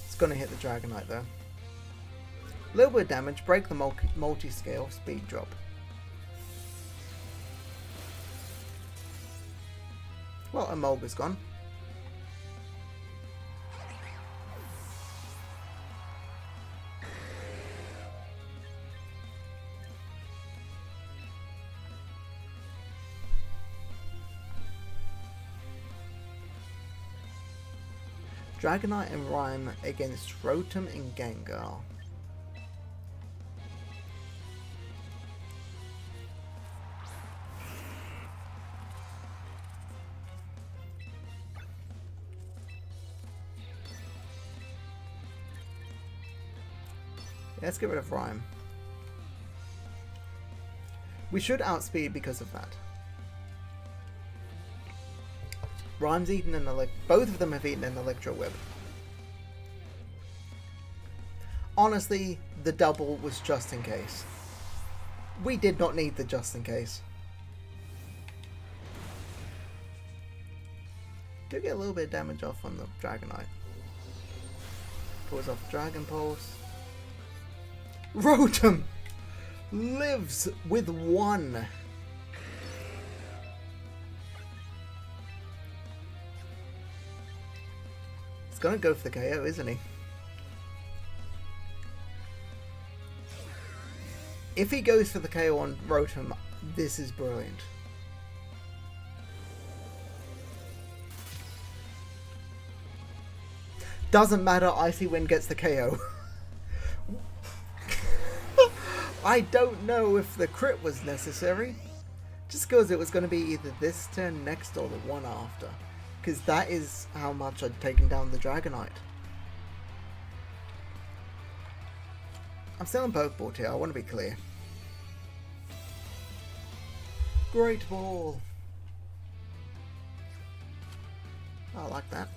It's gonna hit the Dragonite though. A little bit of damage, break the multi-scale, speed drop. Well, Emolga's gone. Dragonite and Rhyme against Rotom and Gengar. Let's get rid of Rhyme. We should outspeed because of that. Rhyme's eaten an both of them have eaten an Electro Web. Honestly, the double was just in case. We did not need the just in case. Do get a little bit of damage off on the Dragonite. Pulls off Dragon Pulse. Rotom lives with 1. He's gonna go for the KO, isn't he? If he goes for the KO on Rotom, this is brilliant. Doesn't matter, Icy Wind gets the KO. I don't know if the crit was necessary. Just because it was going to be either this turn next or the one after. Because that is how much I'd taken down the Dragonite. I'm still in Pokeball here, I want to be clear. Great Ball. I like that.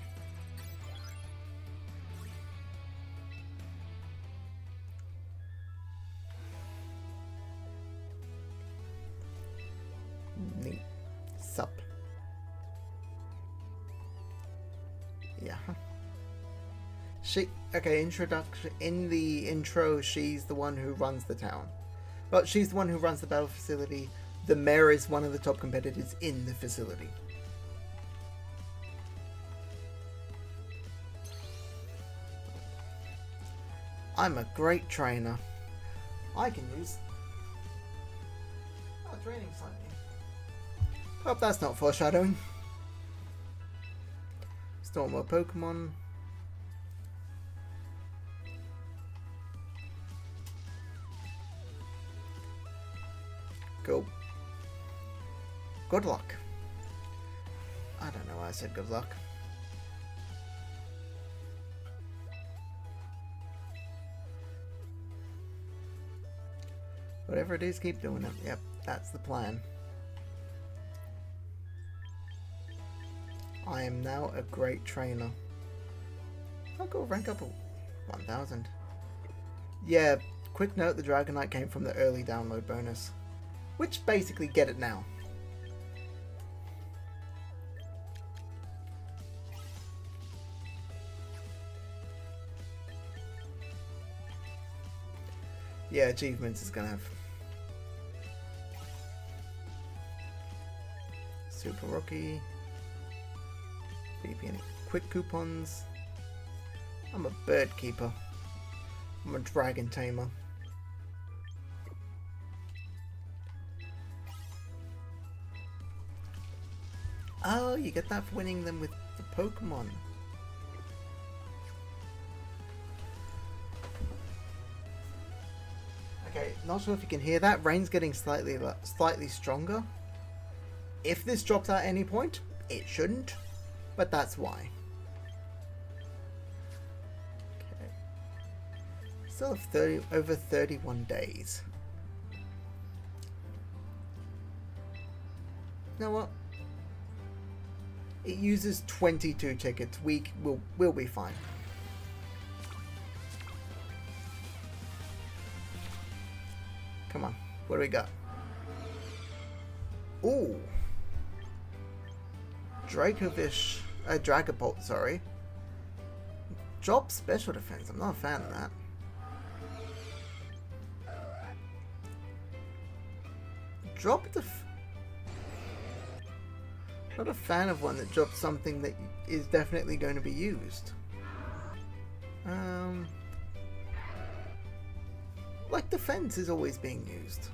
Neat. Sup. Yeah. Okay, introduction. In the intro, she's the one who runs the town. Well, she's the one who runs the battle facility. The mayor is one of the top competitors in the facility. I'm a great trainer. I can use... Oh, training slightly. Hope that's not foreshadowing. Store more Pokemon. Go. Good luck. I don't know why I said good luck. Whatever it is, keep doing it. Yep, that's the plan. I am now a great trainer. I'll go rank up 1000. Yeah, quick note, the Dragonite came from the early download bonus. Which basically get it now. Yeah, achievements is gonna have Super Rocky, VPN, quick coupons. I'm a bird keeper. I'm a dragon tamer. Oh, you get that for winning them with the Pokemon. Okay, not sure if you can hear that. Rain's getting slightly stronger. If this drops at any point, it shouldn't, but that's why. Okay. Still have over 31 days. You know what? It uses 22 tickets. We'll be fine. Come on. What do we got? Ooh. Dragapult, sorry. Drop special defense. I'm not a fan of that. Drop the... Not a fan of one that drops something that is definitely going to be used. Like defense is always being used.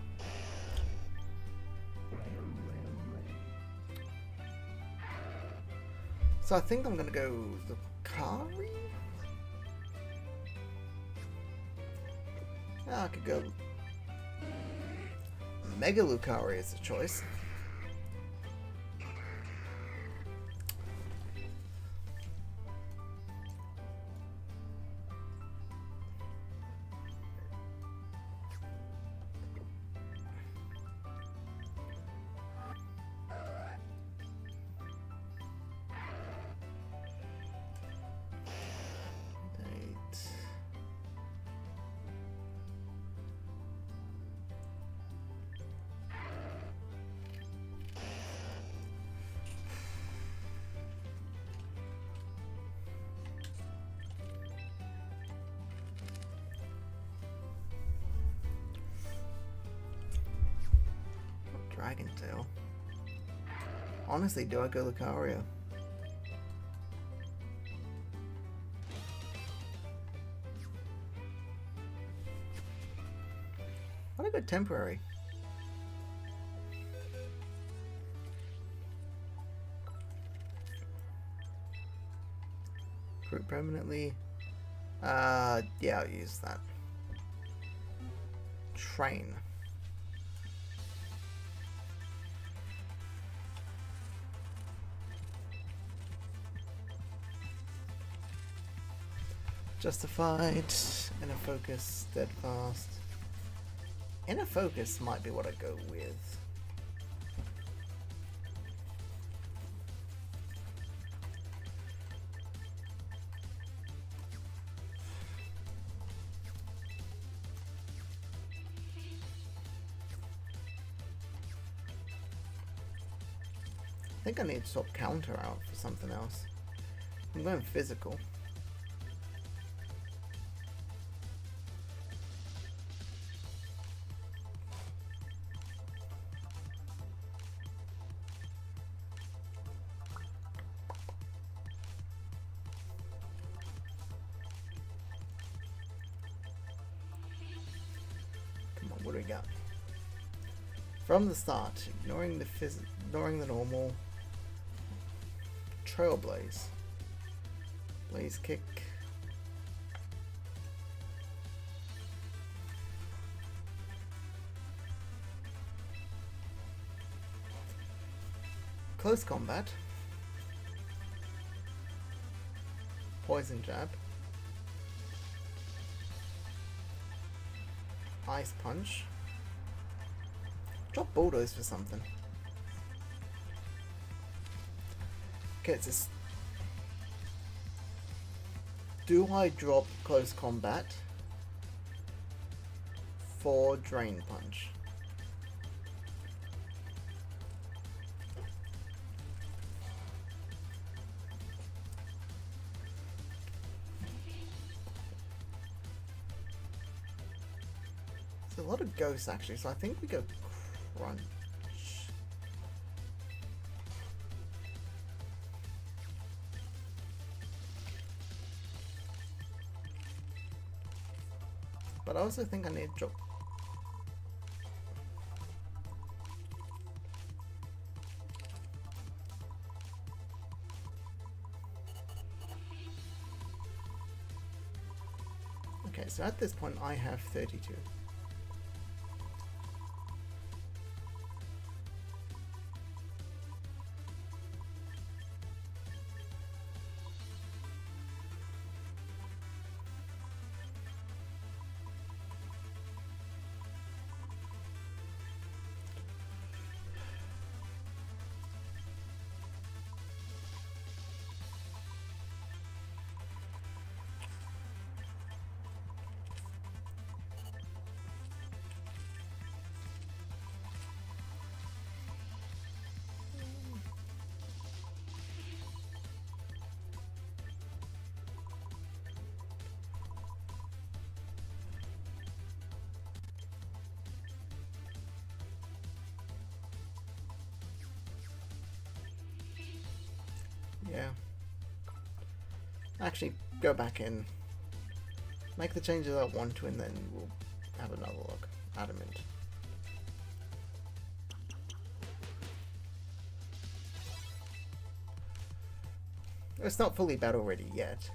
So I think I'm going to go Lucario? I could go Mega Lucario as a choice. Dragon Tail. Honestly, do I go Lucario? Why did I go temporary? Group permanently. Yeah, I'll use that. Train. Justified. Inner focus. Steadfast. Inner focus might be what I go with. I think I need to swap counter out for something else. I'm going physical. Come on, what do we got? From the start, ignoring the normal. Trailblaze. Blaze kick. Close combat. Poison jab. Ice punch. Drop bulldoze for something. Okay, it's this. Do I drop close combat for drain punch? There's a lot of ghosts actually, so I think we go crunch. But I also think I need to drop. Okay, so at this point I have 32. Yeah. Actually, go back in. Make the changes I want to, and then we'll have another look. Adamant. It's not fully battle ready yet.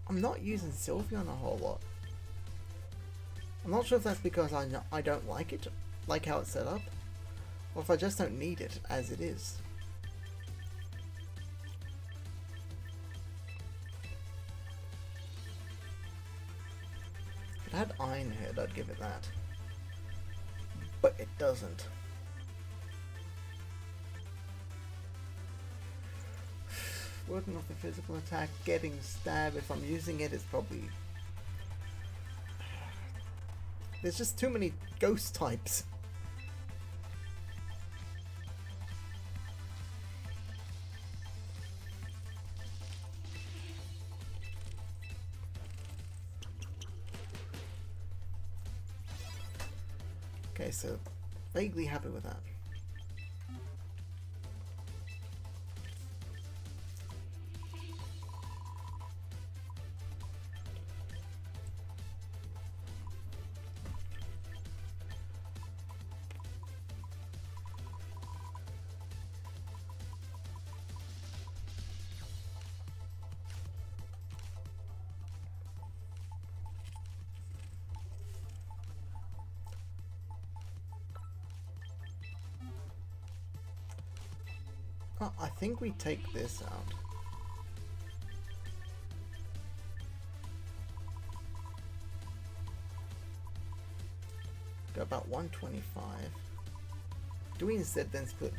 I'm not using Sylveon a whole lot. I'm not sure if that's because I don't like it, like how it's set up, or if I just don't need it as it is. If it had Iron Head, I'd give it that. But it doesn't. Working off the physical attack, getting stabbed, if I'm using it, it's probably... There's just too many ghost types. Okay, so vaguely happy with that. Oh, I think we take this out. Go about 125. Do we instead then split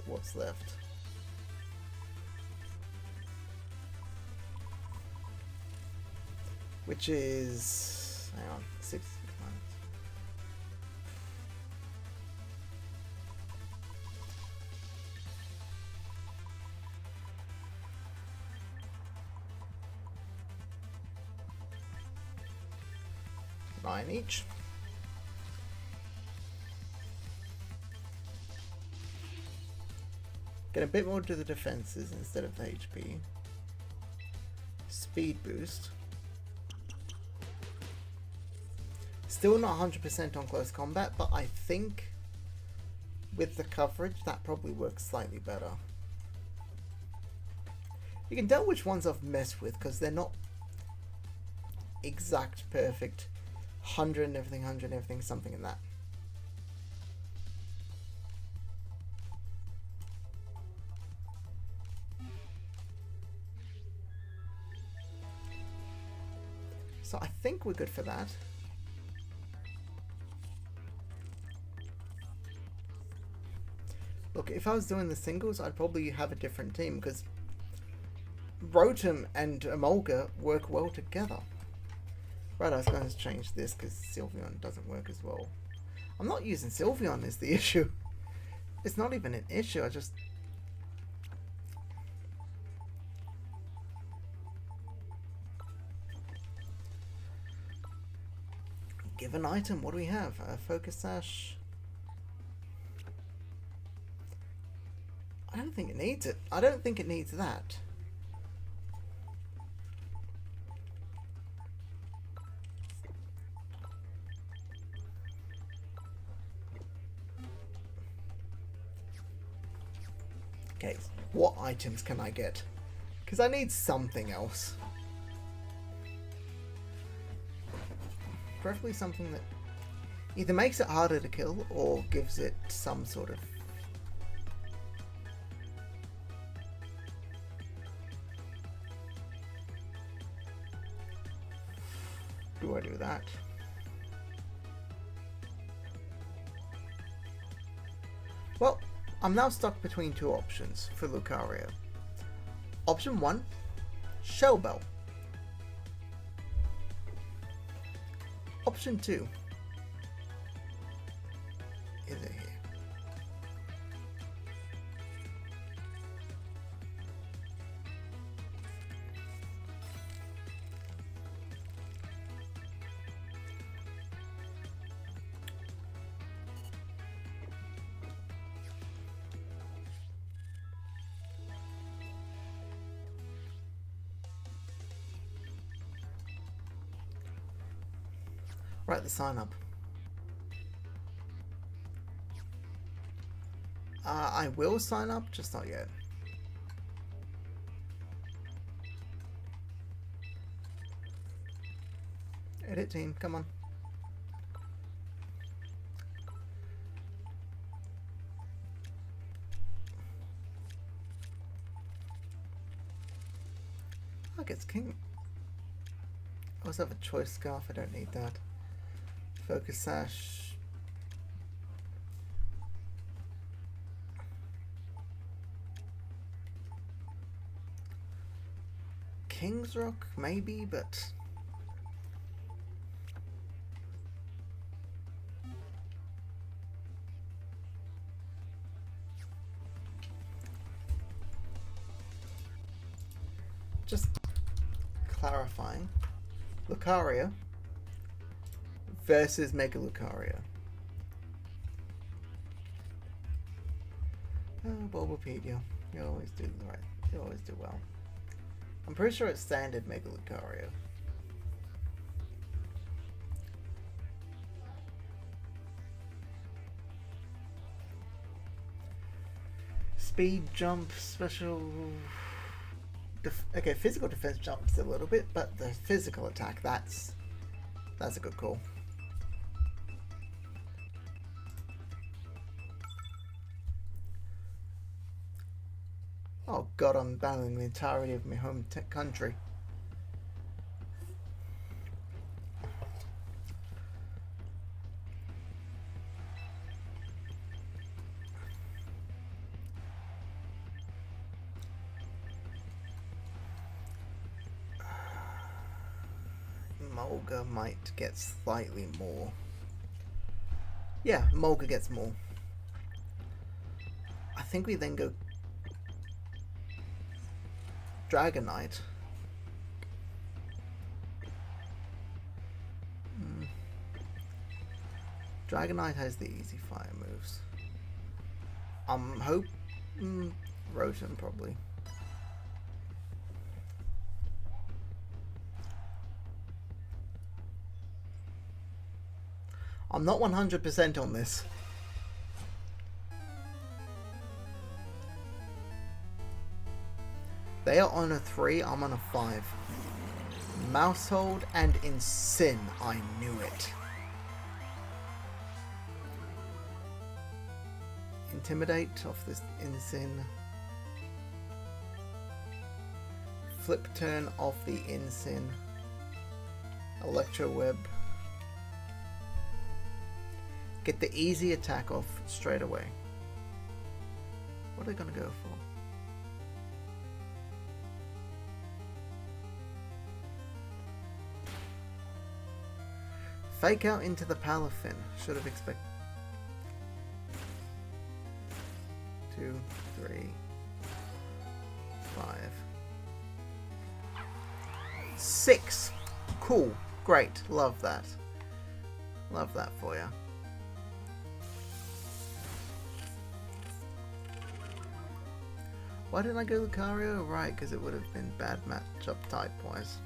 what's left? Which is, hang on, 6 minus. Nine each. Get a bit more to the defenses instead of the HP. Speed boost. Still not 100% on close combat, but I think with the coverage that probably works slightly better. You can tell which ones I've messed with because they're not exact perfect 100 and everything, something in that. So I think we're good for that. Look, if I was doing the singles, I'd probably have a different team because Rotom and Emolga work well together. Right, I was going to change this because Sylveon doesn't work as well. I'm not using Sylveon is the issue. It's not even an issue, I just... Give an item, what do we have? Focus Sash. I don't think it needs it. I don't think it needs that. Okay, what items can I get? Because I need something else. Preferably something that either makes it harder to kill or gives it some sort of... Do I do that? Well, I'm now stuck between two options for Lucario. Option 1, Shell Bell. Option 2, is it here? Right, the sign up. I will sign up, just not yet. Edit team, come on. Look, it's King. I also have a choice scarf, I don't need that. Focus Sash. King's Rock, maybe, but... Just clarifying. Lucario versus Mega Lucario. Oh, Bulbapedia. You always do right. You always do well. I'm pretty sure it's standard Mega Lucario. Speed jump, special... okay, physical defense jumps a little bit, but the physical attack, that's a good call. Oh god, I'm battling the entirety of my home country. Mulga might get slightly more. Yeah, Mulga gets more. I think we then go Dragonite. Dragonite has the easy fire moves. Hope Rotom probably. I'm not 100% on this. They are on a 3, I'm on a 5. Mousehold and Incin, I knew it. Intimidate off this Incin. Flip turn off the Incin. Electro Web. Get the easy attack off straight away. What are they going to go for? Fake out into the Palafin. Should have expected. 2, 3, 5, 6. Cool. Great. Love that. Love that for you. Why didn't I go Lucario? Right, because it would have been bad matchup type-wise.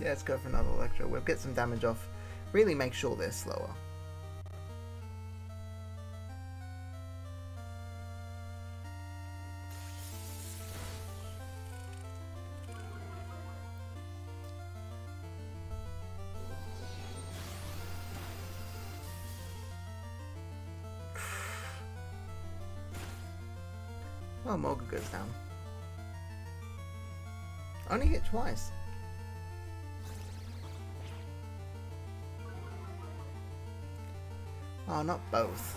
Yeah, let's go for another Electro. We'll get some damage off. Really make sure they're slower. Oh, Moga goes down. Only hit twice. Oh, not both.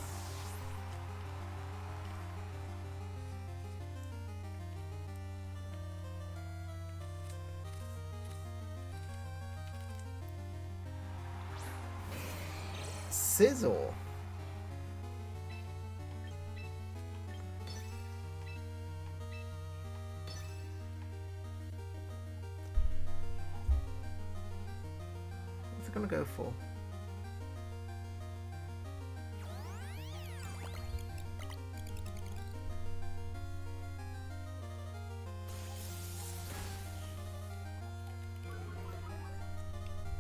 Sizzle. What's it gonna go for?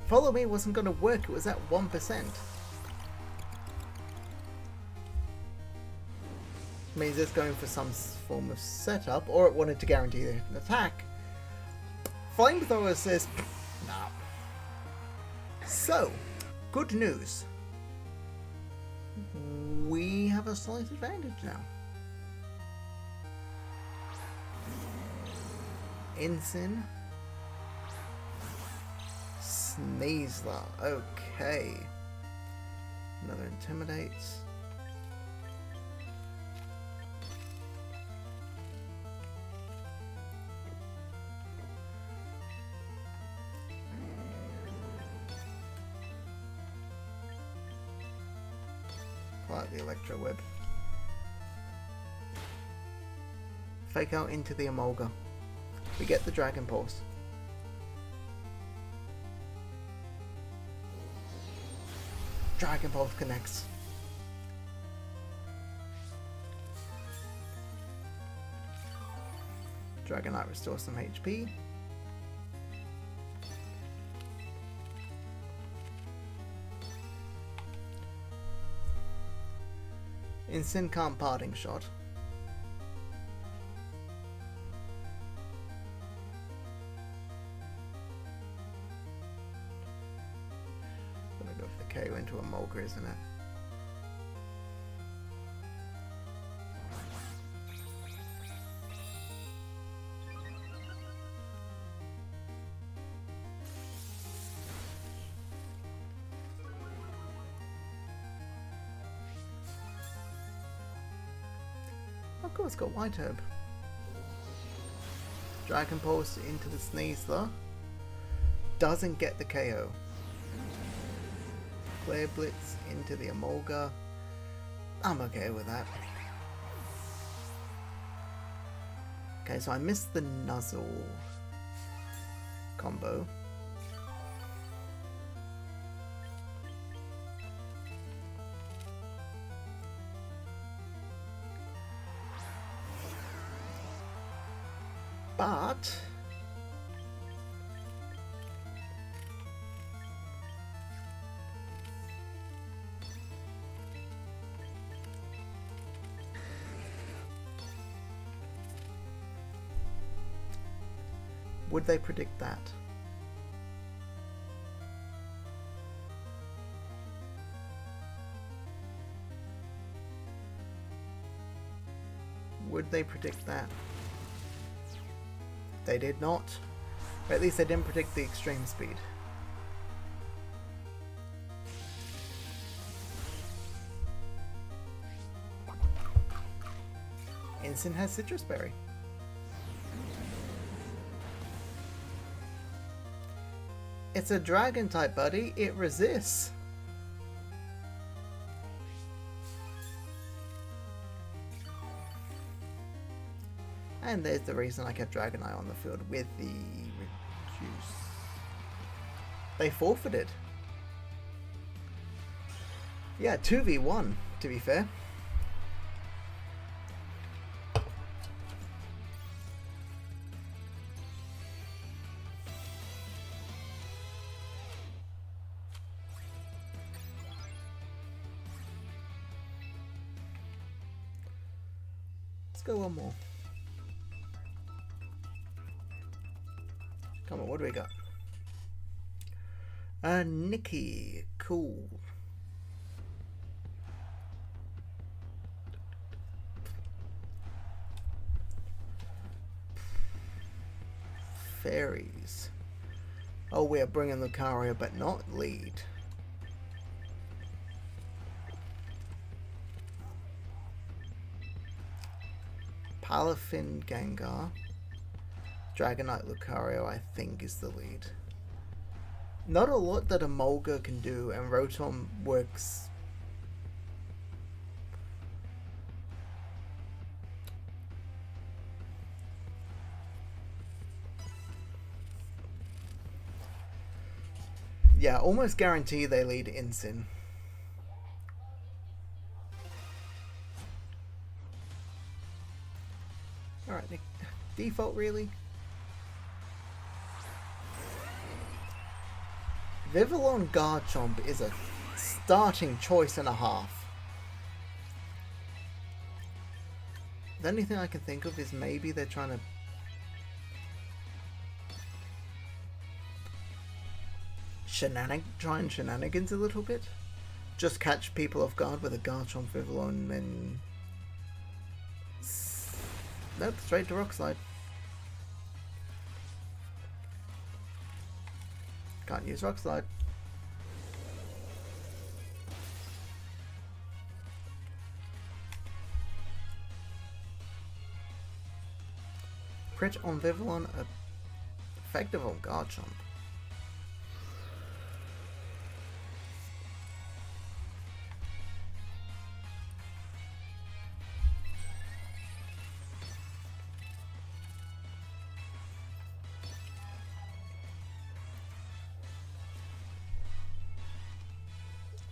Follow Me wasn't going to work, it was at 1%. Means it's going for some form of setup, or it wanted to guarantee an attack. Flamethrower says, nah. So, good news. We have a slight advantage now. Incin. Sneasler, okay. Another Intimidates. Pull out the Electro Web. Fake out into the Emolga. We get the Dragon Pulse. Dragon Pulse connects. Dragonite restores some HP. Instant can't parting shot. Gonna go for the KO into a Molga, isn't it? Of course, got White Herb. Dragon Pulse into the Sneasler. Doesn't get the KO. Flare Blitz into the Emolga. I'm okay with that. Okay, so I missed the Nuzzle combo. But would they predict that? Would they predict that? They did not. But at least they didn't predict the extreme speed. Instant has Citrus Berry. It's a dragon type, buddy. It resists. And there's the reason I kept Dragonite on the field with the reduce. They forfeited. Yeah, 2v1, to be fair. Let's go one more. Come on, what do we got? Nikki, cool. Fairies. Oh, we are bringing Lucario, but not lead. Palafin, Gengar. Dragonite Lucario, I think, is the lead. Not a lot that Emolga can do, and Rotom works. Yeah, almost guarantee they lead Incin. Alright, Nick. Default, really? Vivillon Garchomp is a starting choice and a half. The only thing I can think of is maybe they're trying to try and shenanigans a little bit. Just catch people off guard with a Garchomp Vivillon and nope, straight to Rock Slide. Can't use Rock Slide. Crit on Vivillon, effective on Garchomp.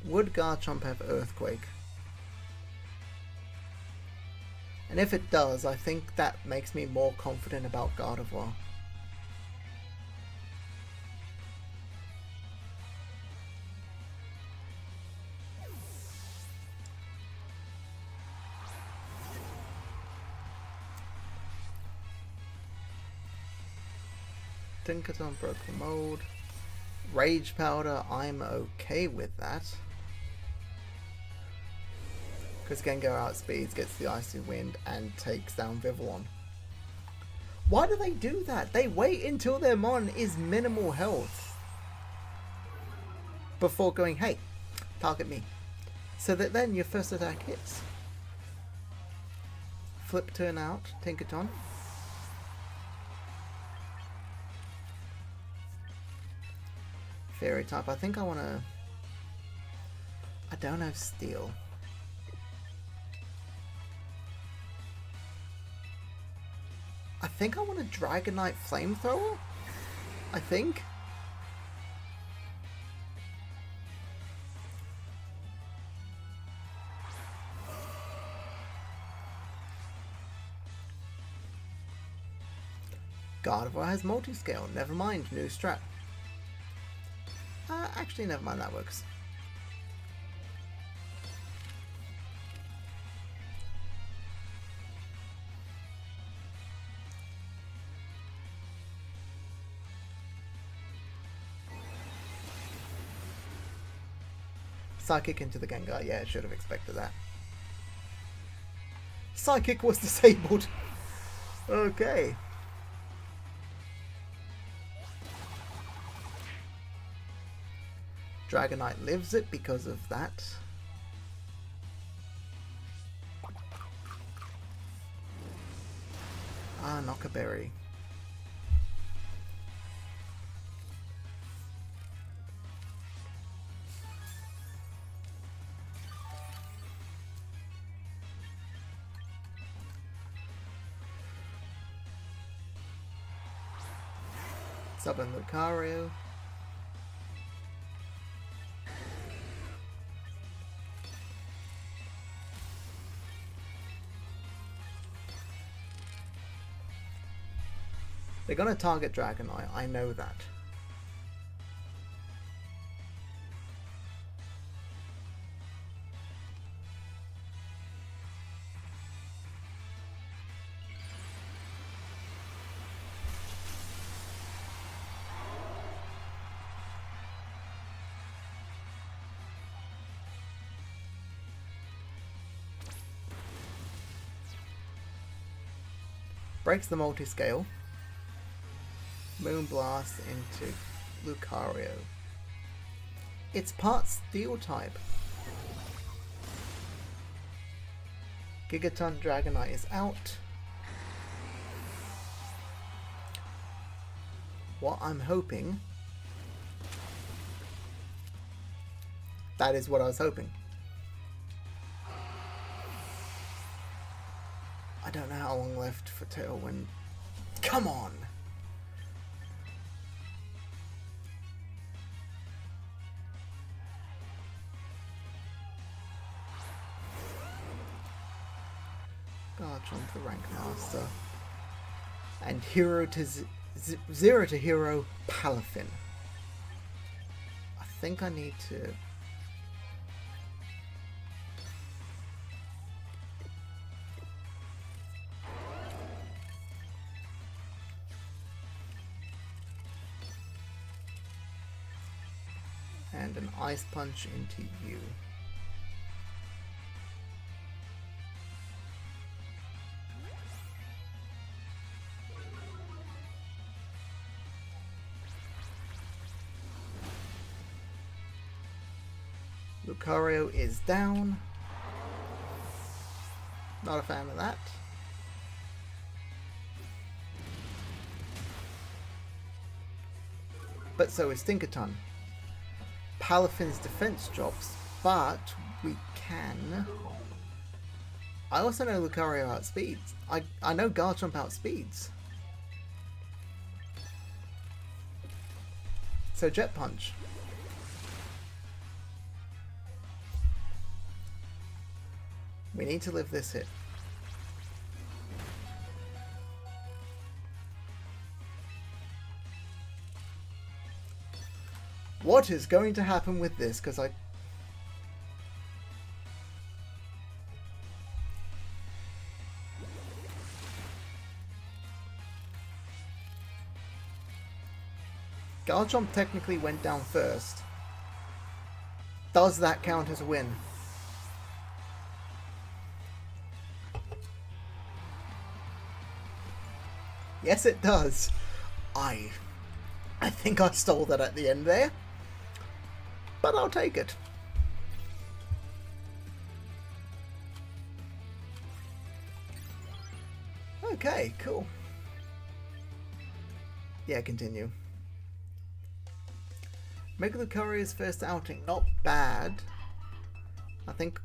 Would Garchomp have Earthquake? And if it does, I think that makes me more confident about Gardevoir. Tinkaton broke the mold. Rage Powder, I'm okay with that. Because Gengar outspeeds, gets the Icy Wind, and takes down Vivillon. Why do they do that? They wait until their Mon is minimal health before going, hey, target me. So that then your first attack hits. Flip turn out, Tinkaton. Fairy type. I think I want to... I don't have Steel. I think I want a Dragonite Flamethrower? I think. Gardevoir has multi-scale. Never mind, new strat. Actually, never mind, that works. Psychic into the Gengar. Yeah, should have expected that. Psychic was disabled. Okay. Dragonite lives it because of that. Ah, Knocker Berry. Summon Lucario. They're gonna target Dragonite, I know that. Breaks the multi-scale. Moonblast into Lucario. It's part Steel type. Gigaton Dragonite is out. What I'm hoping... That is what I was hoping. I don't know how long left for Tailwind. Come on! Garchomp the Rank Master. And Hero to Zero to Hero Palafin. I think I need to... And an Ice Punch into you. Lucario is down. Not a fan of that. But so is Tinkaton. Palafin's defense drops, but we can... I also know Lucario outspeeds. I know Garchomp outspeeds. So Jet Punch. We need to live this hit. What is going to happen with this? Because I... Garchomp technically went down first. Does that count as a win? Yes, it does. I think I stole that at the end there. But I'll take it. Okay, cool. Yeah, continue. Mega Lucaria's first outing, not bad. I think...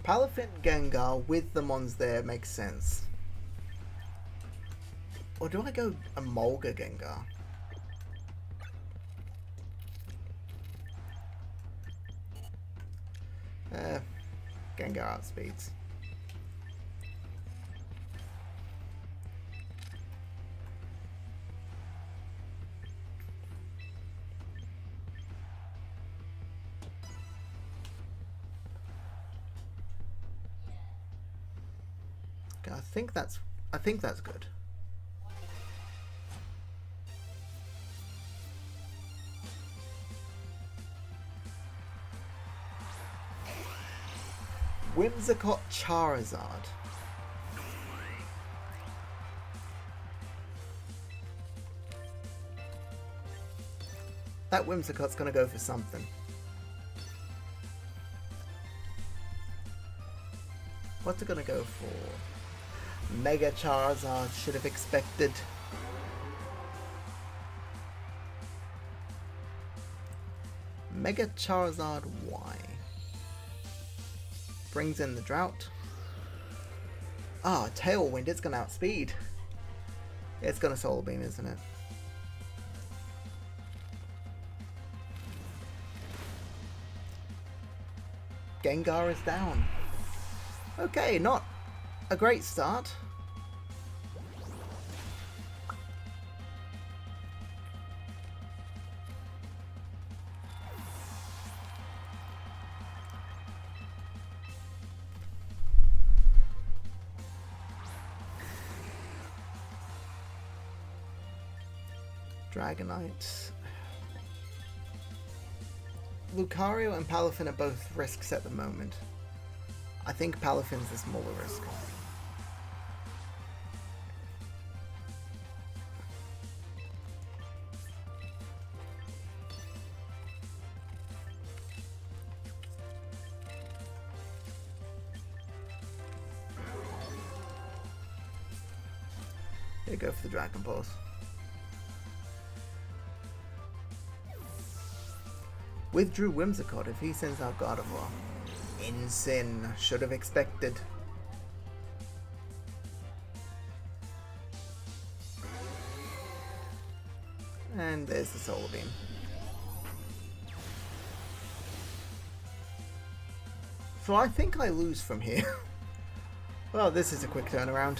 Palafin Gengar with the Mons there makes sense. Or do I go Emolga Gengar? Gengar outspeeds. Okay, I think that's good. Whimsicott Charizard. That Whimsicott's gonna go for something. What's it gonna go for? Mega Charizard, should have expected. Mega Charizard Y. Brings in the drought. Ah, Tailwind, it's gonna outspeed. It's gonna Solar Beam, isn't it? Gengar is down. Okay, not a great start. Dragonite. Lucario and Palafin are both risks at the moment. I think Palafin's the smaller risk. Here, go for the Dragon Pulse. Withdrew Whimsicott if he sends out Gardevoir. Insane. Should have expected. And there's the Solar Beam. So I think I lose from here. Well, this is a quick turnaround.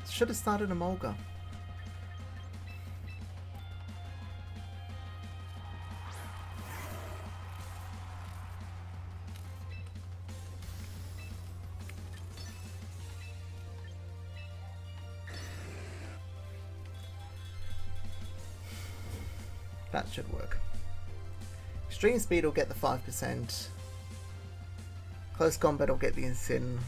Should have started Emolga. That should work. Extreme Speed will get the 5%. Close Combat will get the Incin.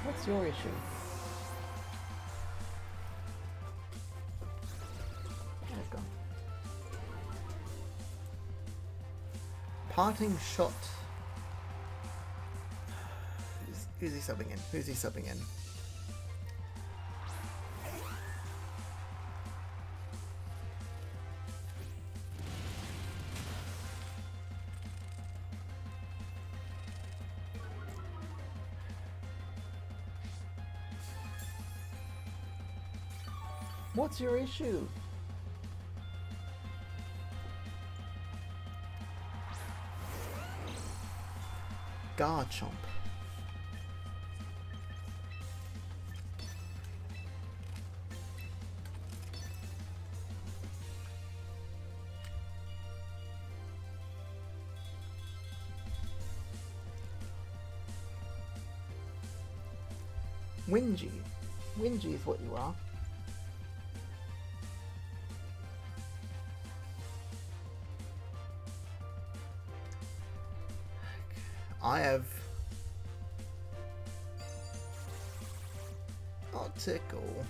What's your issue? Let's go. Parting shot. Who's he subbing in? Who's he subbing in? What's your issue? Garchomp. Wingy. Wingy is what you are. I have Article.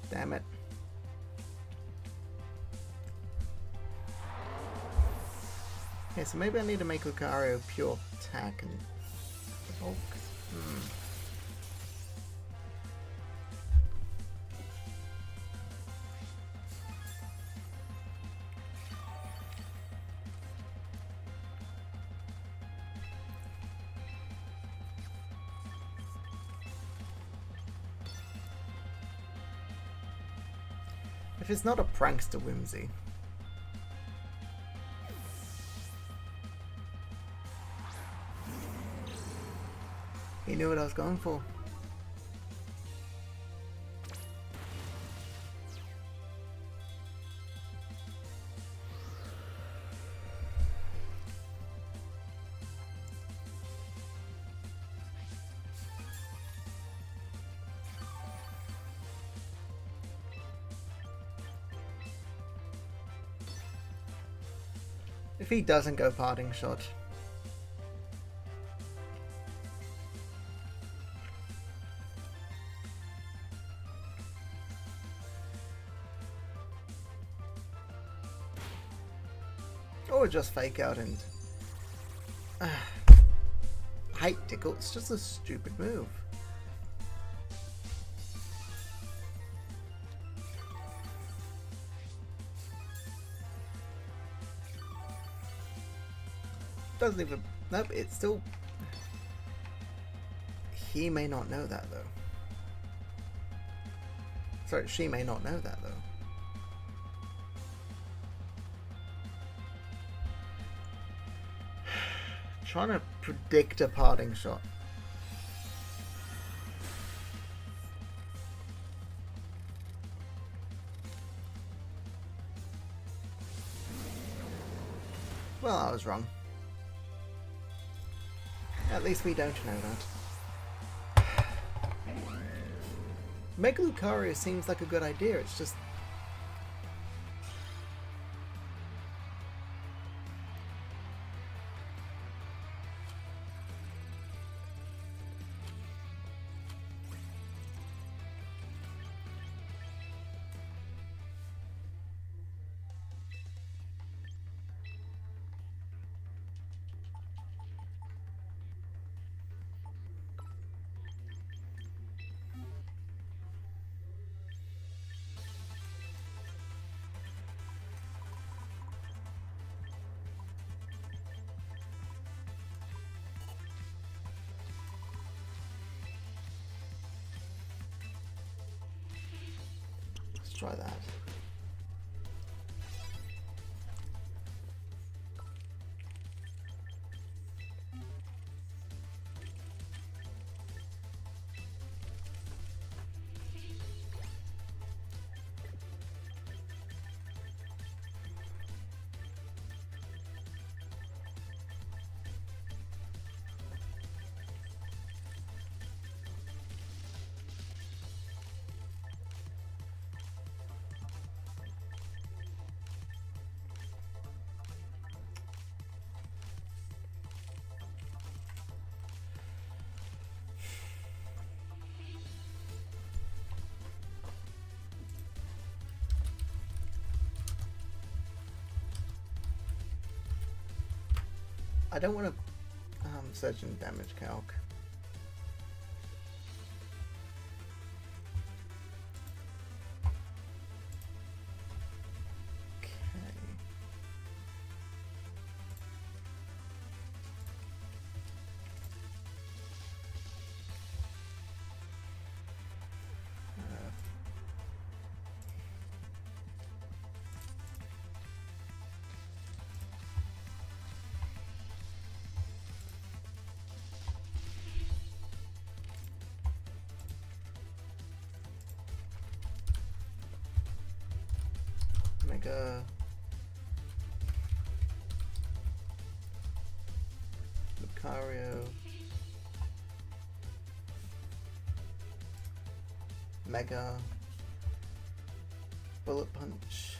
Damn it. Okay, so maybe I need to make Lucario pure attack and focus. If it's not a prankster whimsy. He knew what I was going for. If he doesn't go parting shot. Or just fake out and... I hate Tickle, it's just a stupid move. Doesn't even... Nope, it's still... He may not know that though. Sorry, she may not know that though. Trying to predict a parting shot. Well, I was wrong. At least we don't know that. Mega Lucario seems like a good idea, it's just... Let's try that. I don't want to search in damage calc. Mega Lucario Mega Bullet Punch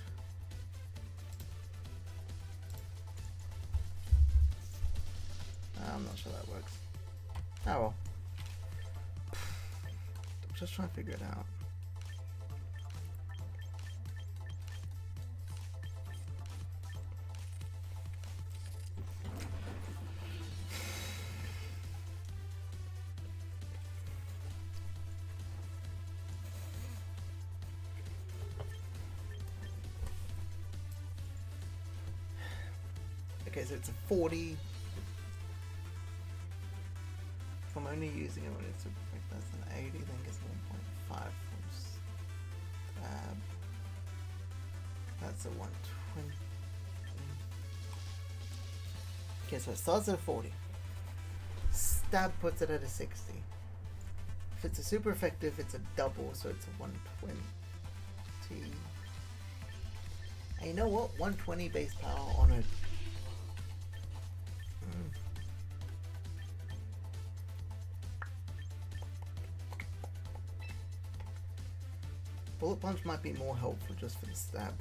I'm not sure that works. Oh well. I'm just trying to figure it out. Okay, so it's a 40. If I'm only using it when it's less than 80, then it's 1.5 from stab. That's a 120. Okay, so it starts at a 40. Stab puts it at a 60. If it's a super effective, it's a double, so it's a 120. And you know what? 120 base power on a Bullet Punch might be more helpful just for the stab.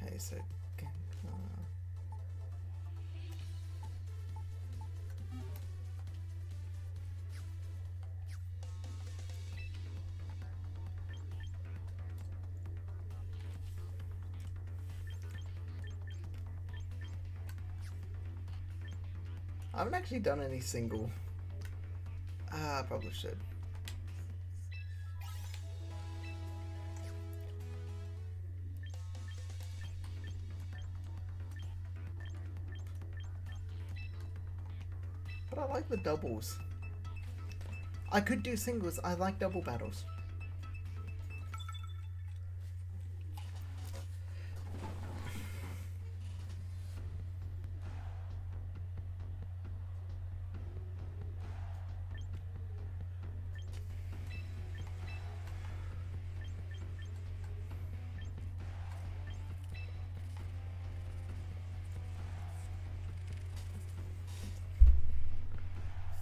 Okay, so I haven't actually done any single. I probably should. But I like the doubles. I could do singles. I like double battles.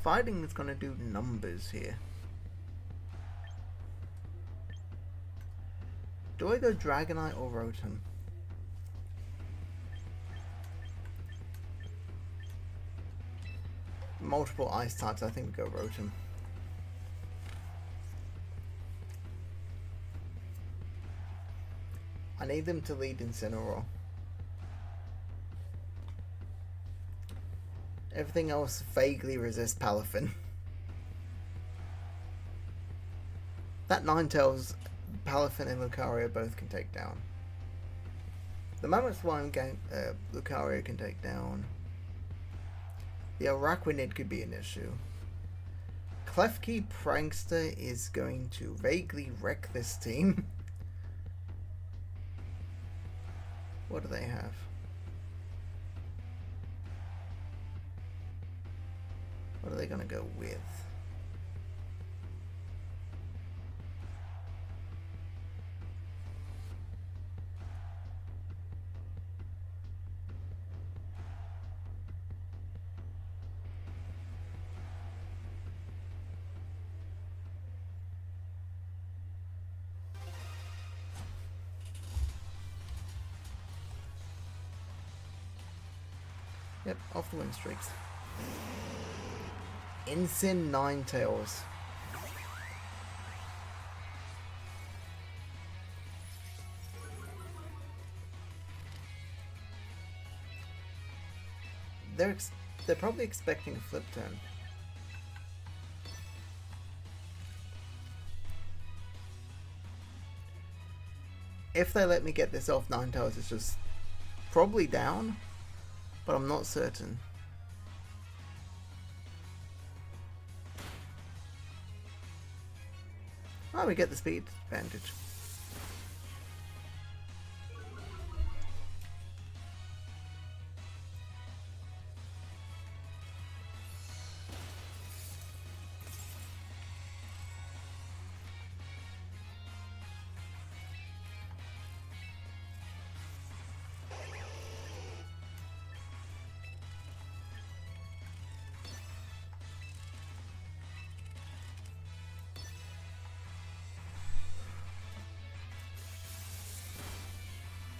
Fighting is going to do numbers here. Do I go Dragonite or Rotom? Multiple ice types, I think we go Rotom. I need them to lead Incineroar. Everything else vaguely resists Palafin. That Ninetales, Palafin and Lucario both can take down. The Mammoth one Lucario can take down. The Araquanid could be an issue. Klefki Prankster is going to vaguely wreck this team. What do they have? What are they going to go with? Yep, off the wing streaks. Incin Ninetales. They're probably expecting a flip turn. If they let me get this off, Ninetales is just probably down, but I'm not certain. Oh, we get the speed advantage.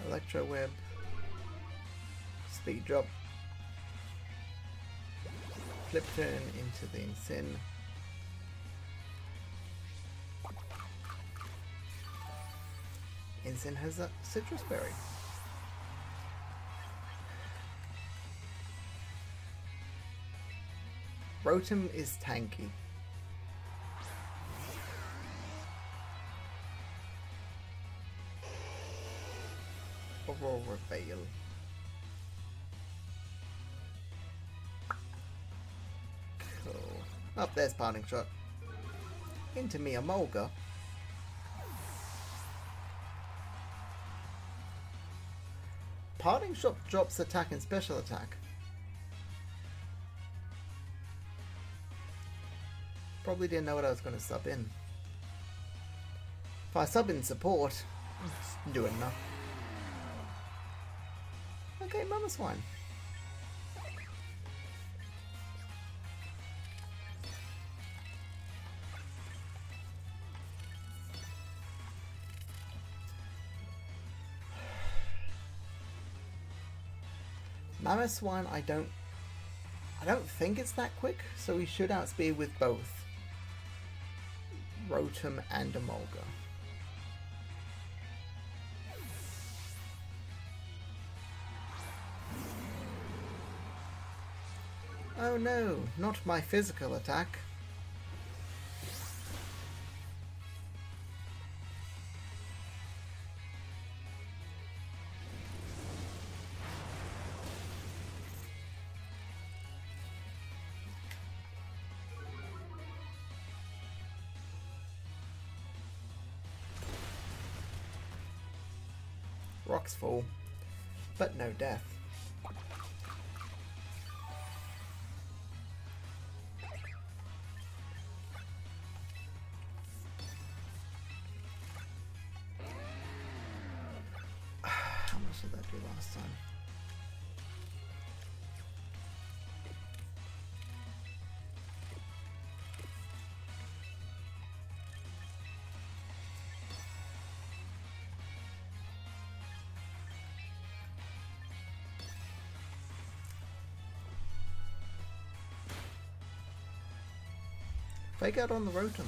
Electro Web, speed drop, flip turn into the Incin. Incin has a Citrus Berry. Rotom is tanky. Aurora Veil. Cool. Up there's Parting Shot. Into me, Emolga. Parting Shot drops attack and special attack. Probably didn't know what I was going to sub in. If I sub in support, I'm doing enough. Okay, Mamoswine. Mamoswine, I don't think it's that quick, so we should outspeed with both Rotom and Emolga. Oh no, not my physical attack. Rocks fall, but no death. How much did that do last time? Fake out on the Rotom.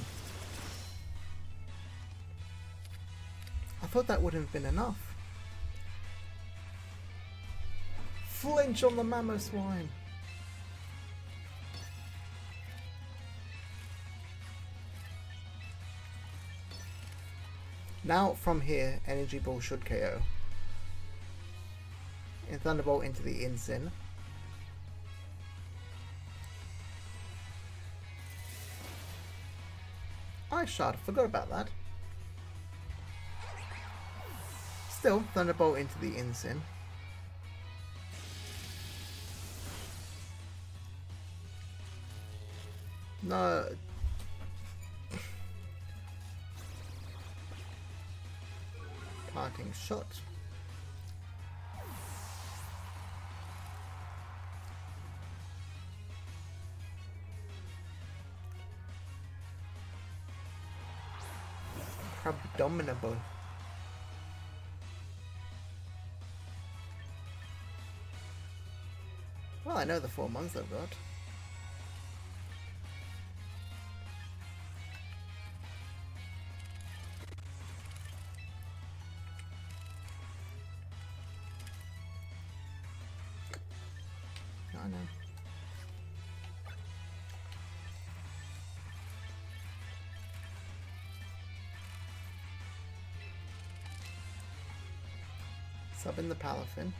I thought that wouldn't have been enough. Flinch on the Mamoswine. Now from here, Energy Ball should KO. And Thunderbolt into the Incin. Ice Shard, forgot about that. Still, Thunderbolt into the Incin. No. Parting Shot. Abominable. Well, I know the 4 monks I've got. I know. Sub in the Palafin.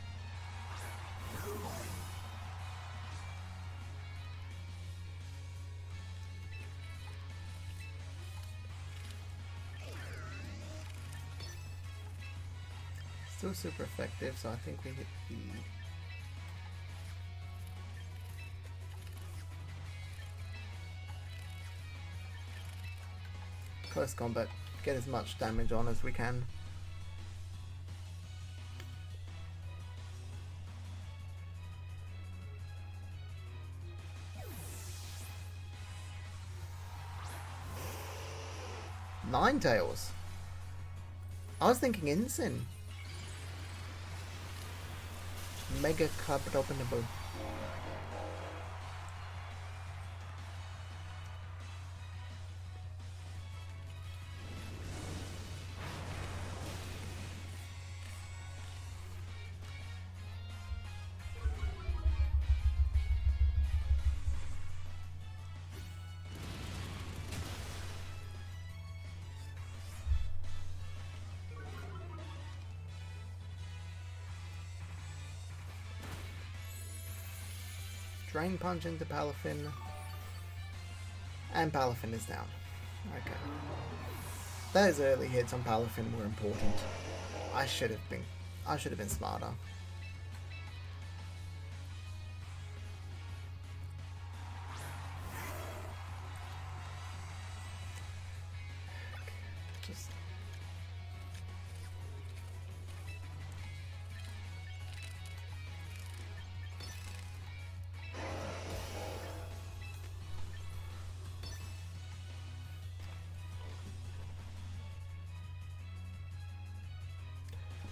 Still super effective, so I think we hit the... close combat. Get as much damage on as we can. Ninetales. I was thinking Incin. Mega Cupboard openable. Drain Punch into Palafin. And Palafin is down. Okay. Those early hits on Palafin were important. I should have been smarter. Just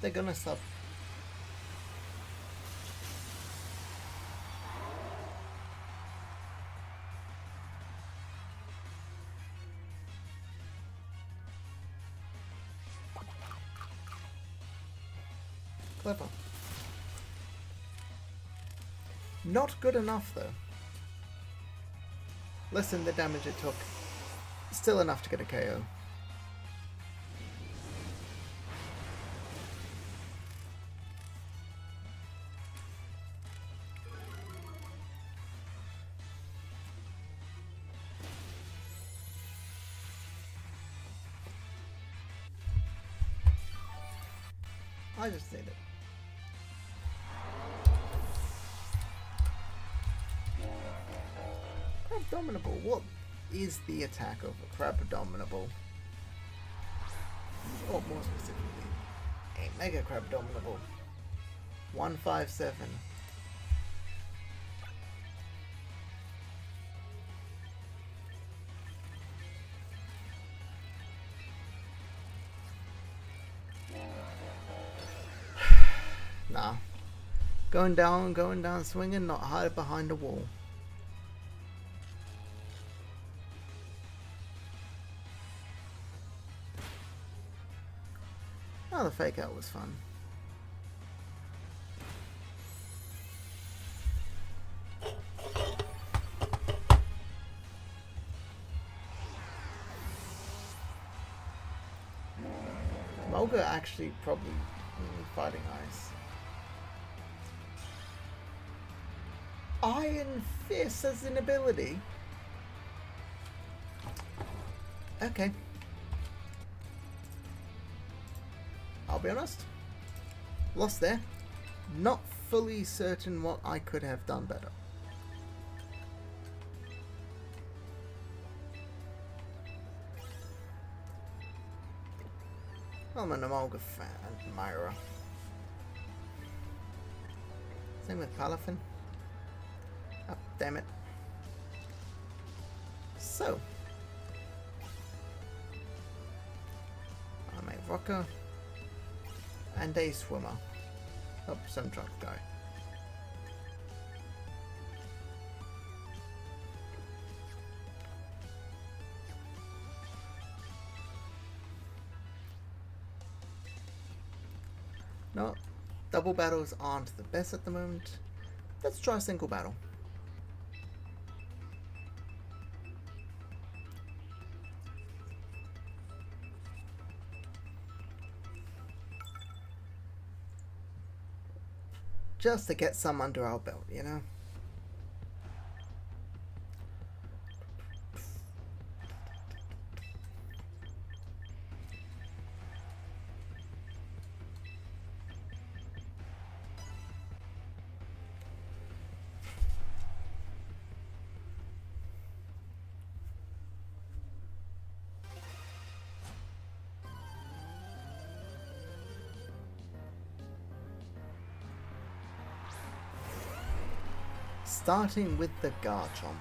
they're gonna sub. Clever. Not good enough though. Less than the damage it took. Still enough to get a KO. I just need it. Crab Dominable. What is the attack of a Crab Dominable? Or more specifically, a Mega Crab Dominable. 157. Nah. Going down, swinging, not hide behind a wall. Oh, the fake out was fun. Mulga actually probably fighting ice. Iron Fist as an ability? Okay. I'll be honest. Lost there. Not fully certain what I could have done better. I'm an Amalga fan, Myra. Same with Palafin. Oh, damn it. So. I'm a rocker. And a swimmer. Oh, some truck guy. double battles aren't the best at the moment. Let's try a single battle. Just to get some under our belt, you know? Starting with the Garchomp.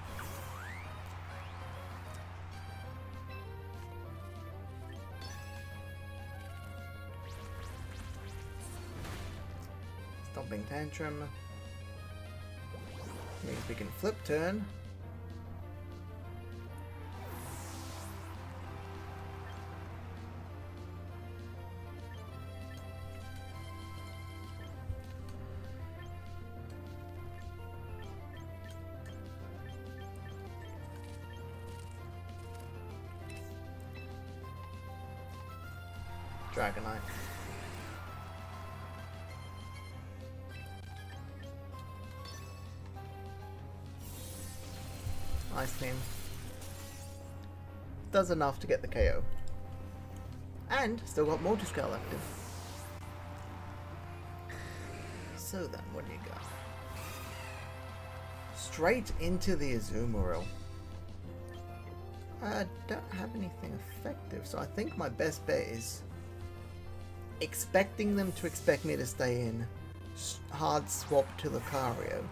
Stomping Tantrum. Means we can flip turn. Dragonite. Ice Beam. Does enough to get the KO. And still got Multiscale active. So then, what do you got? Straight into the Azumarill. I don't have anything effective, so I think my best bet is expecting them to expect me to stay in, hard swap to Lucario.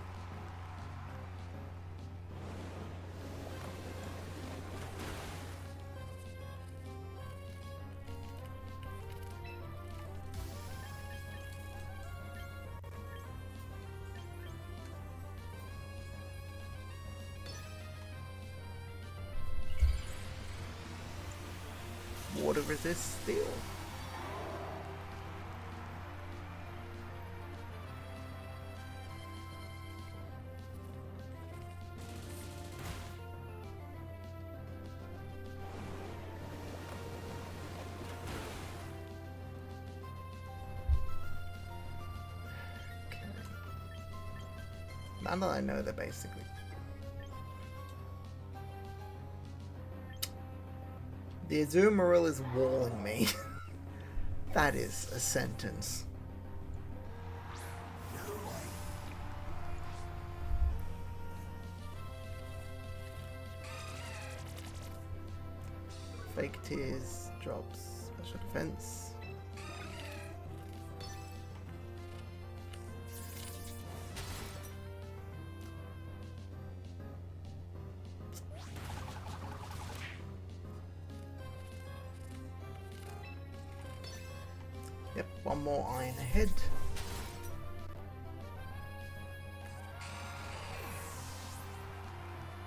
Water resist steel. Now that I know they're basically... The Azumarill is walling me. That is a sentence. Fake Tears drops special defense. Yep, one more iron ahead.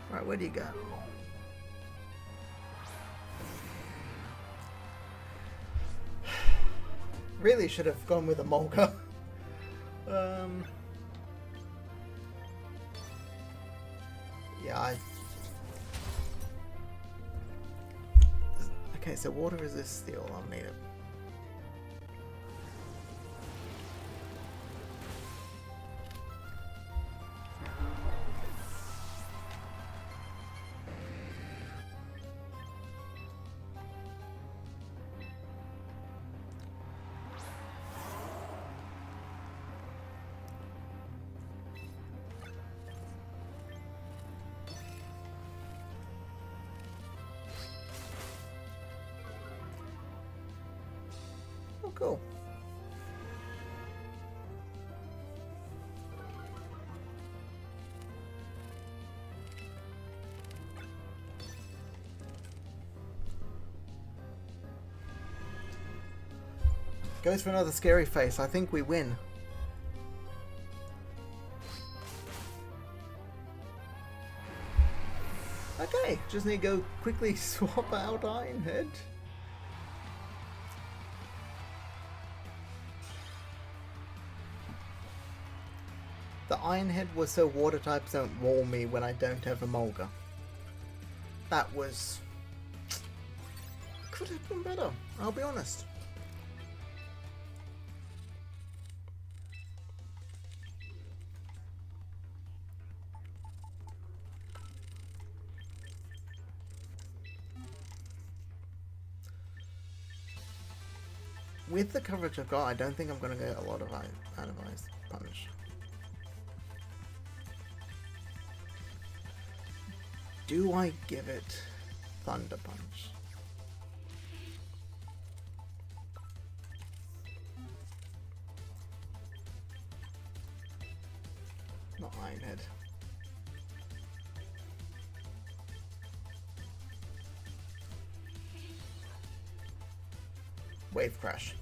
Right, where do you go? Really should have gone with a Molga. Yeah, okay, so water resist steel, I'll need it. Oh, cool. Goes for another scary face. I think we win. Okay, just need to go quickly swap out Ironhead. The Iron Head was so water types don't wall me when I don't have a Mulga. That was... could have been better, I'll be honest. With the coverage I've got, I don't think I'm going to get a lot of out of Ice Punch. Do I give it Thunder Punch? Not Iron Head. Wave Crash.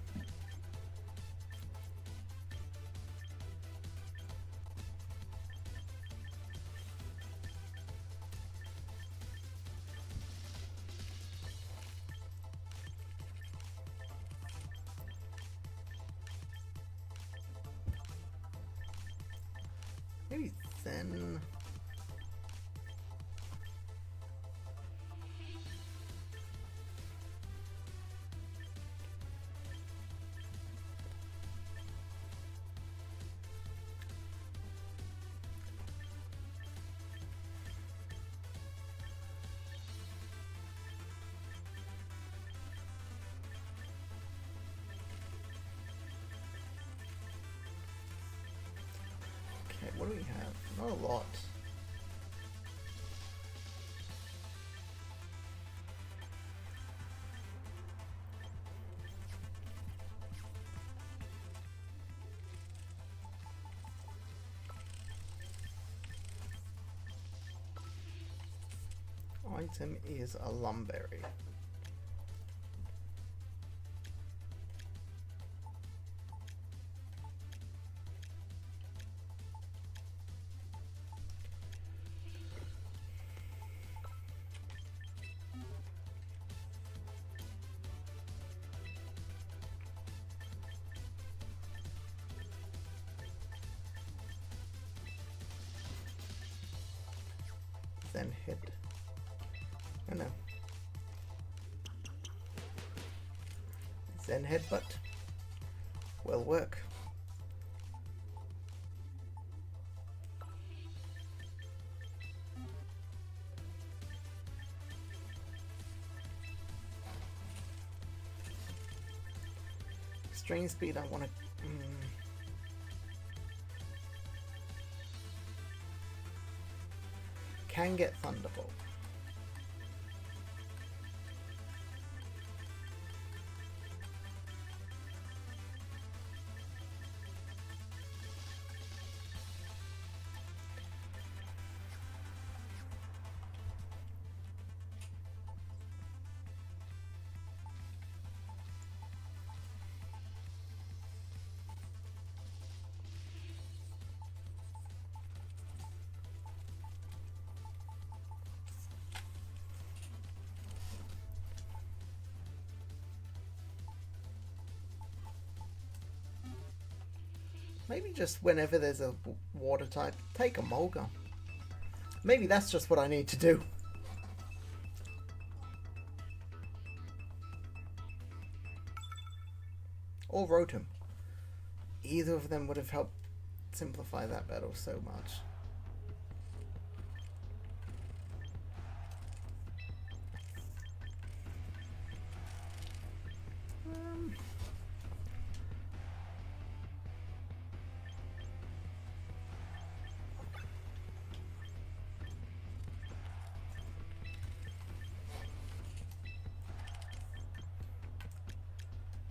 Maybe then... Okay, what do we have? Not a lot. Item is a Lumberry. Then hit. Oh no. Zen Headbutt. Will work. Extreme speed, I want to... Can get Thunderbolt. Maybe just whenever there's a water type, take a Mulga. Maybe that's just what I need to do. Or Rotom. Either of them would have helped simplify that battle so much.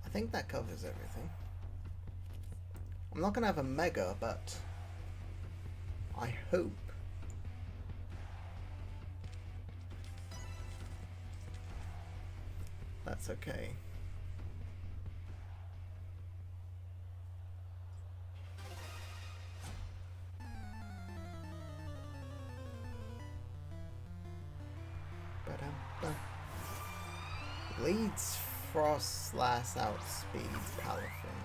I think that covers everything. I'm not gonna have a Mega, but I hope that's okay. Ba-dum-bum. Leads Frost Slash outspeeds Palafin.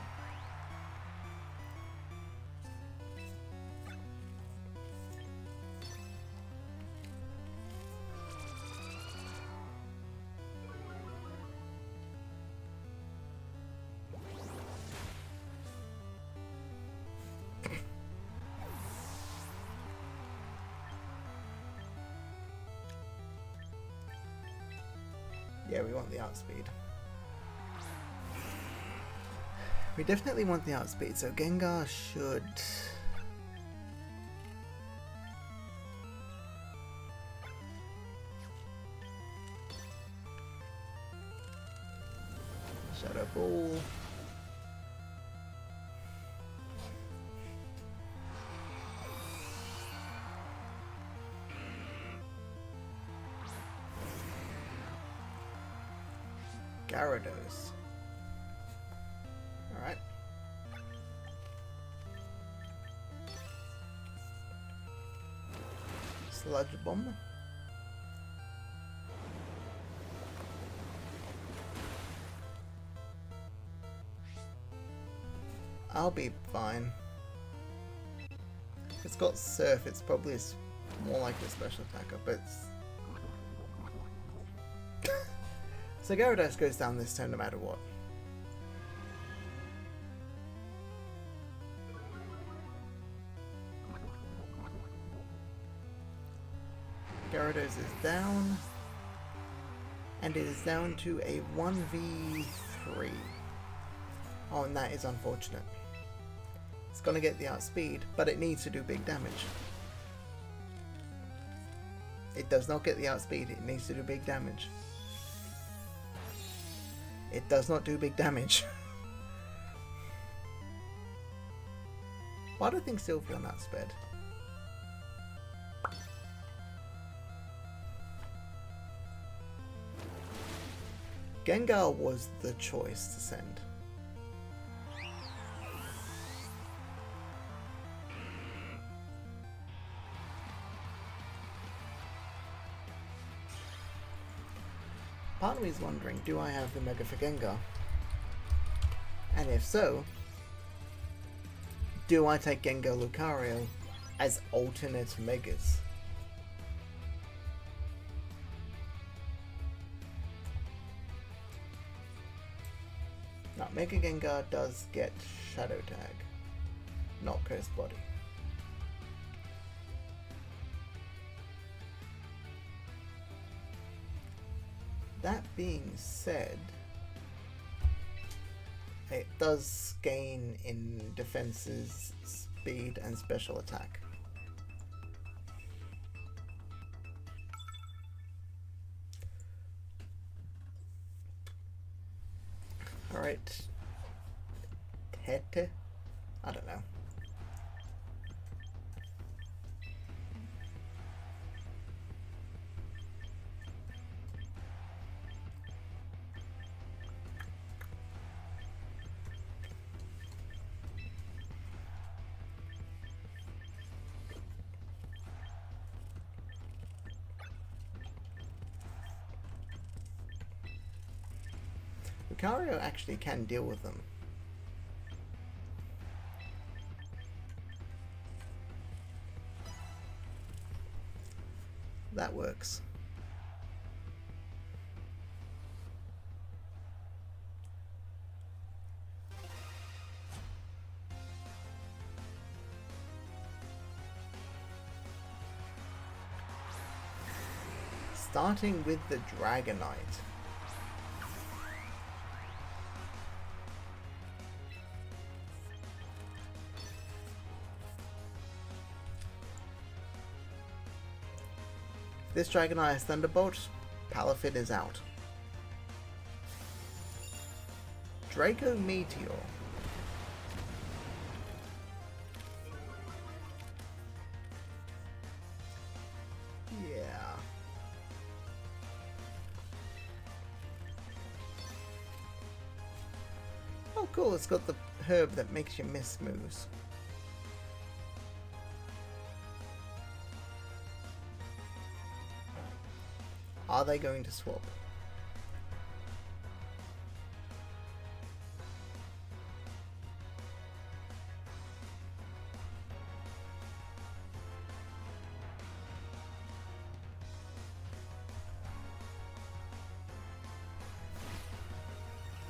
Yeah, we want the outspeed. We definitely want the outspeed, so Gengar should... Shadow Ball. Gyarados. Alright. Sludge Bomb. I'll be fine. If it's got Surf, it's probably more like a special attacker, but it's... So Gyarados goes down this turn no matter what. Gyarados is down. And it is down to a 1v3. Oh, and that is unfortunate. It's gonna get the outspeed, but it needs to do big damage. It does not get the outspeed, it needs to do big damage. It does not do big damage. Why do I think Sylveon outsped? Gengar was the choice to send. Part of me is wondering, do I have the Mega for Gengar? And if so, do I take Gengar Lucario as alternate Megas? Now, Mega Gengar does get Shadow Tag, not Curse Body. That being said, it does gain in defenses, speed, and special attack. Alright. Tete? I don't know. Lucario actually can deal with them. That works. Starting with the Dragonite. This Dragonite has Thunderbolt, Palafin is out. Draco Meteor. Yeah. Oh cool, it's got the herb that makes you miss moves. Are they going to swap?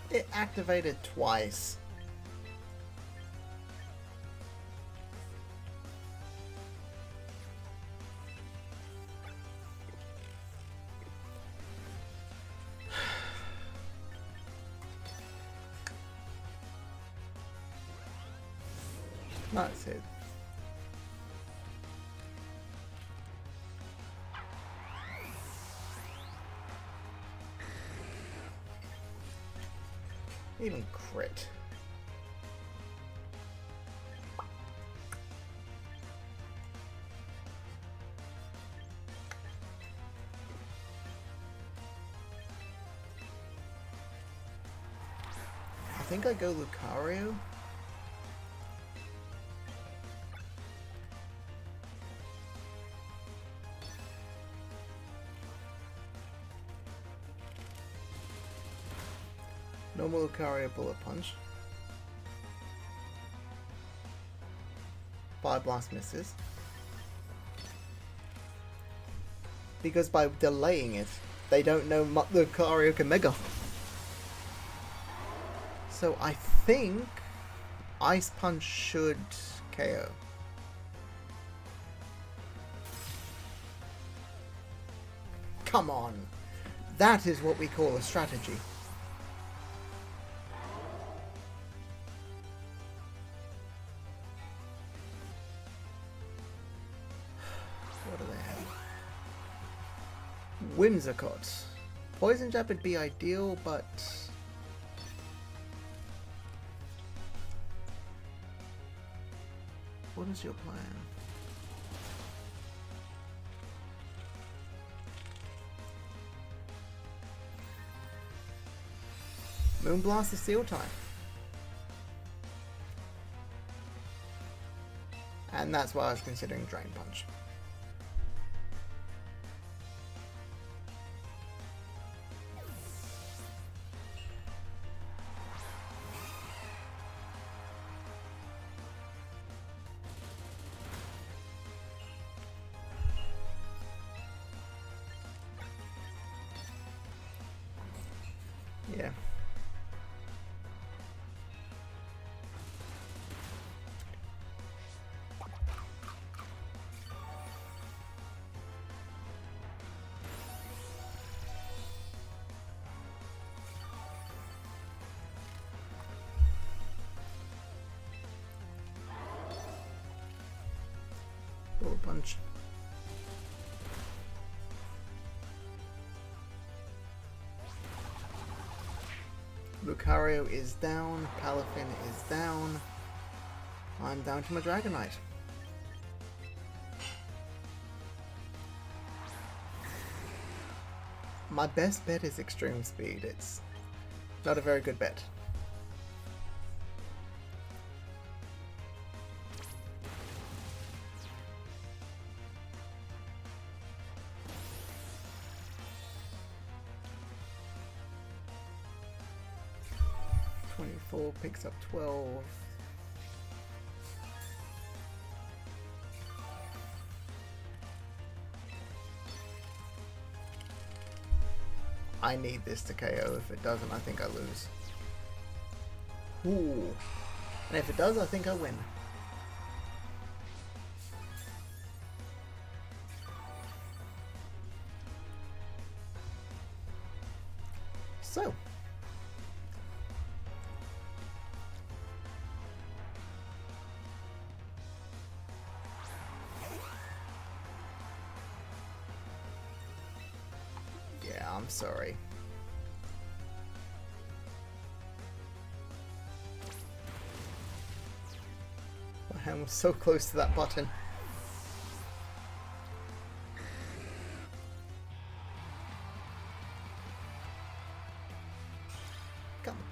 It activated twice. That's it. Even crit. I think I go Lucario. Normal Lucario Bullet Punch. Fire Blast misses. Because by delaying it, they don't know Lucario can Mega. So I think Ice Punch should KO. Come on. That is what we call a strategy. What do they have? Whimsicott. Poison Jab would be ideal, but what is your plan? Moonblast is Steel type. And that's why I was considering Drain Punch. Yeah. Bullet Punch. Lucario is down, Palafin is down. I'm down to my Dragonite. My best bet is Extreme Speed. It's not a very good bet. Picks up 12. I need this to KO. If it doesn't, I think I lose. Ooh. And if it does, I think I win. So. I'm sorry. My hand was so close to that button. Come on.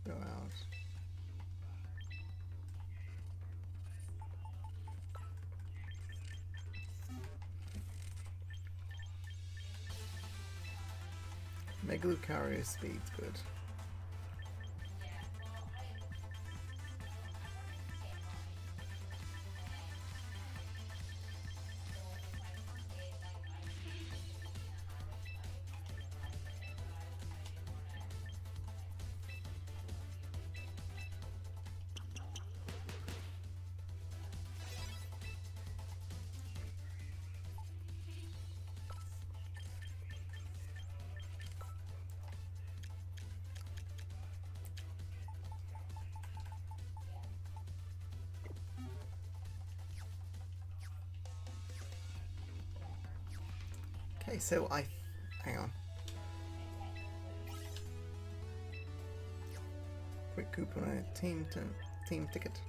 Go out. Mega Lucario speed's good. Okay, so hang on. Quick coupon on a team ticket.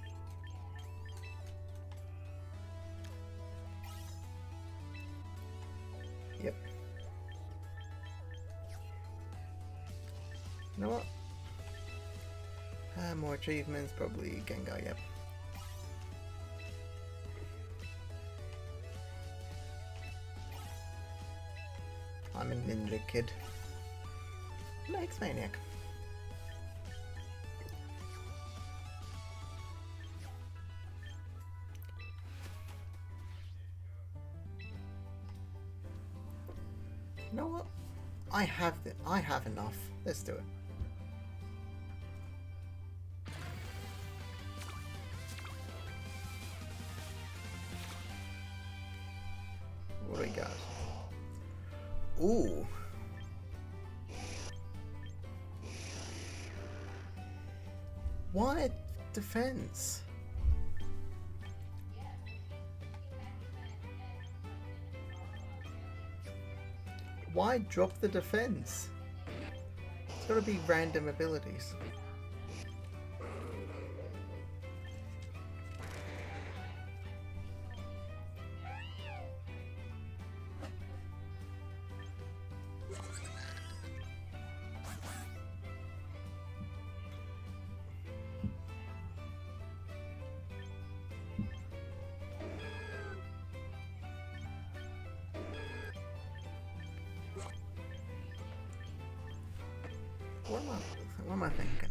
Yep. You know what? More achievements, probably Gengar, yep. I'm a ninja kid. Next Maniac. You know what? I have enough. Let's do it. What do we got? Ooh. Why defense? Why drop the defense? It's gotta be random abilities. What am I thinking?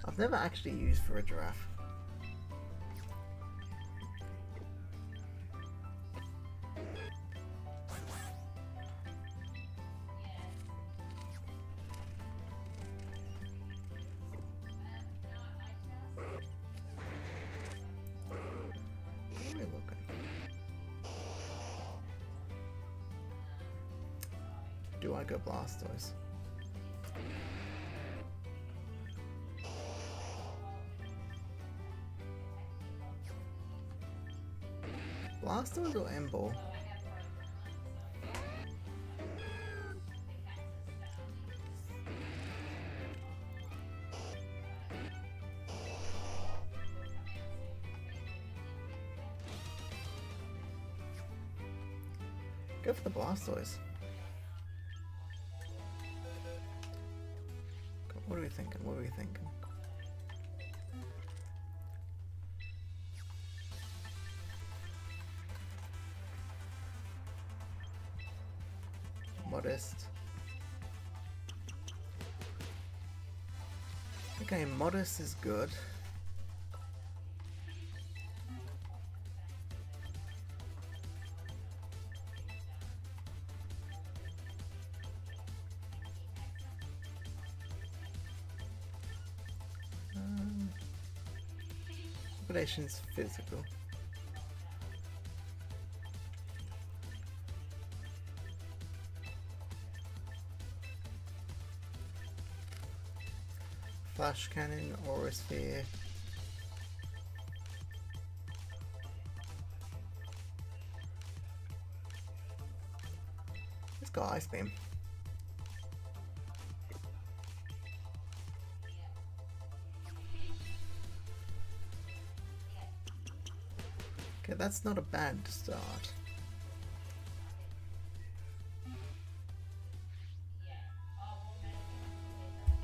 I've never actually used for a giraffe. Do I go Blastoise? Blastoise or Emboar? Go for the Blastoise. What are we thinking? What are we thinking? Modest. Okay, Modest is good. Population's physical. Flash Cannon, Aura Sphere. Let's go Ice Beam. Okay, that's not a bad start.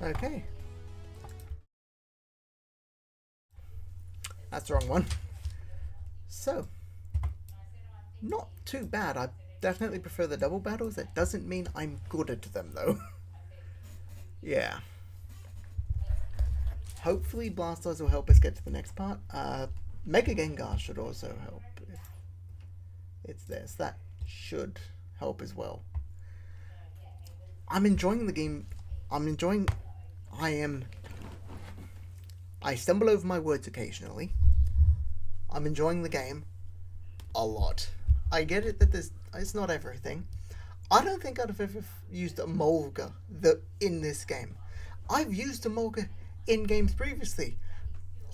Okay. That's the wrong one. So, not too bad. I definitely prefer the double battles. That doesn't mean I'm good at them, though. Yeah. Hopefully Blastoise will help us get to the next part. Mega Gengar should also help if it's there. So that should help as well. I'm enjoying the game. I stumble over my words occasionally. I'm enjoying the game a lot. I get it that it's not everything. I don't think I'd have ever used a Molga in this game. I've used a Molga in games previously.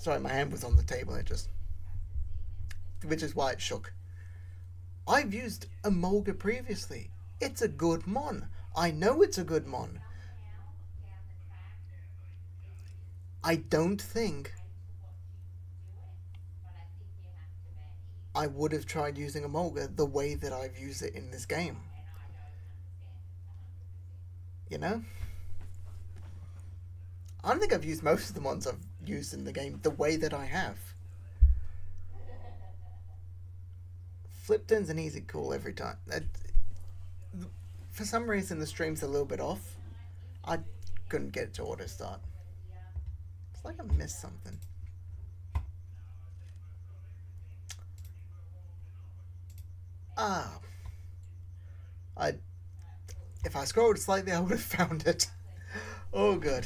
Sorry, my hand was on the table. It just, which is why it shook. I've used Emolga previously. It's a good mon. I know it's a good mon. I don't think I would have tried using Emolga the way that I've used it in this game. You know? I don't think I've used most of the ones I've used in the game the way that I have. Flip-turn's an easy call every time. For some reason, the stream's a little bit off. I couldn't get it to auto start. It's like I missed something. Ah. I. If I scrolled slightly, I would have found it. Oh, good.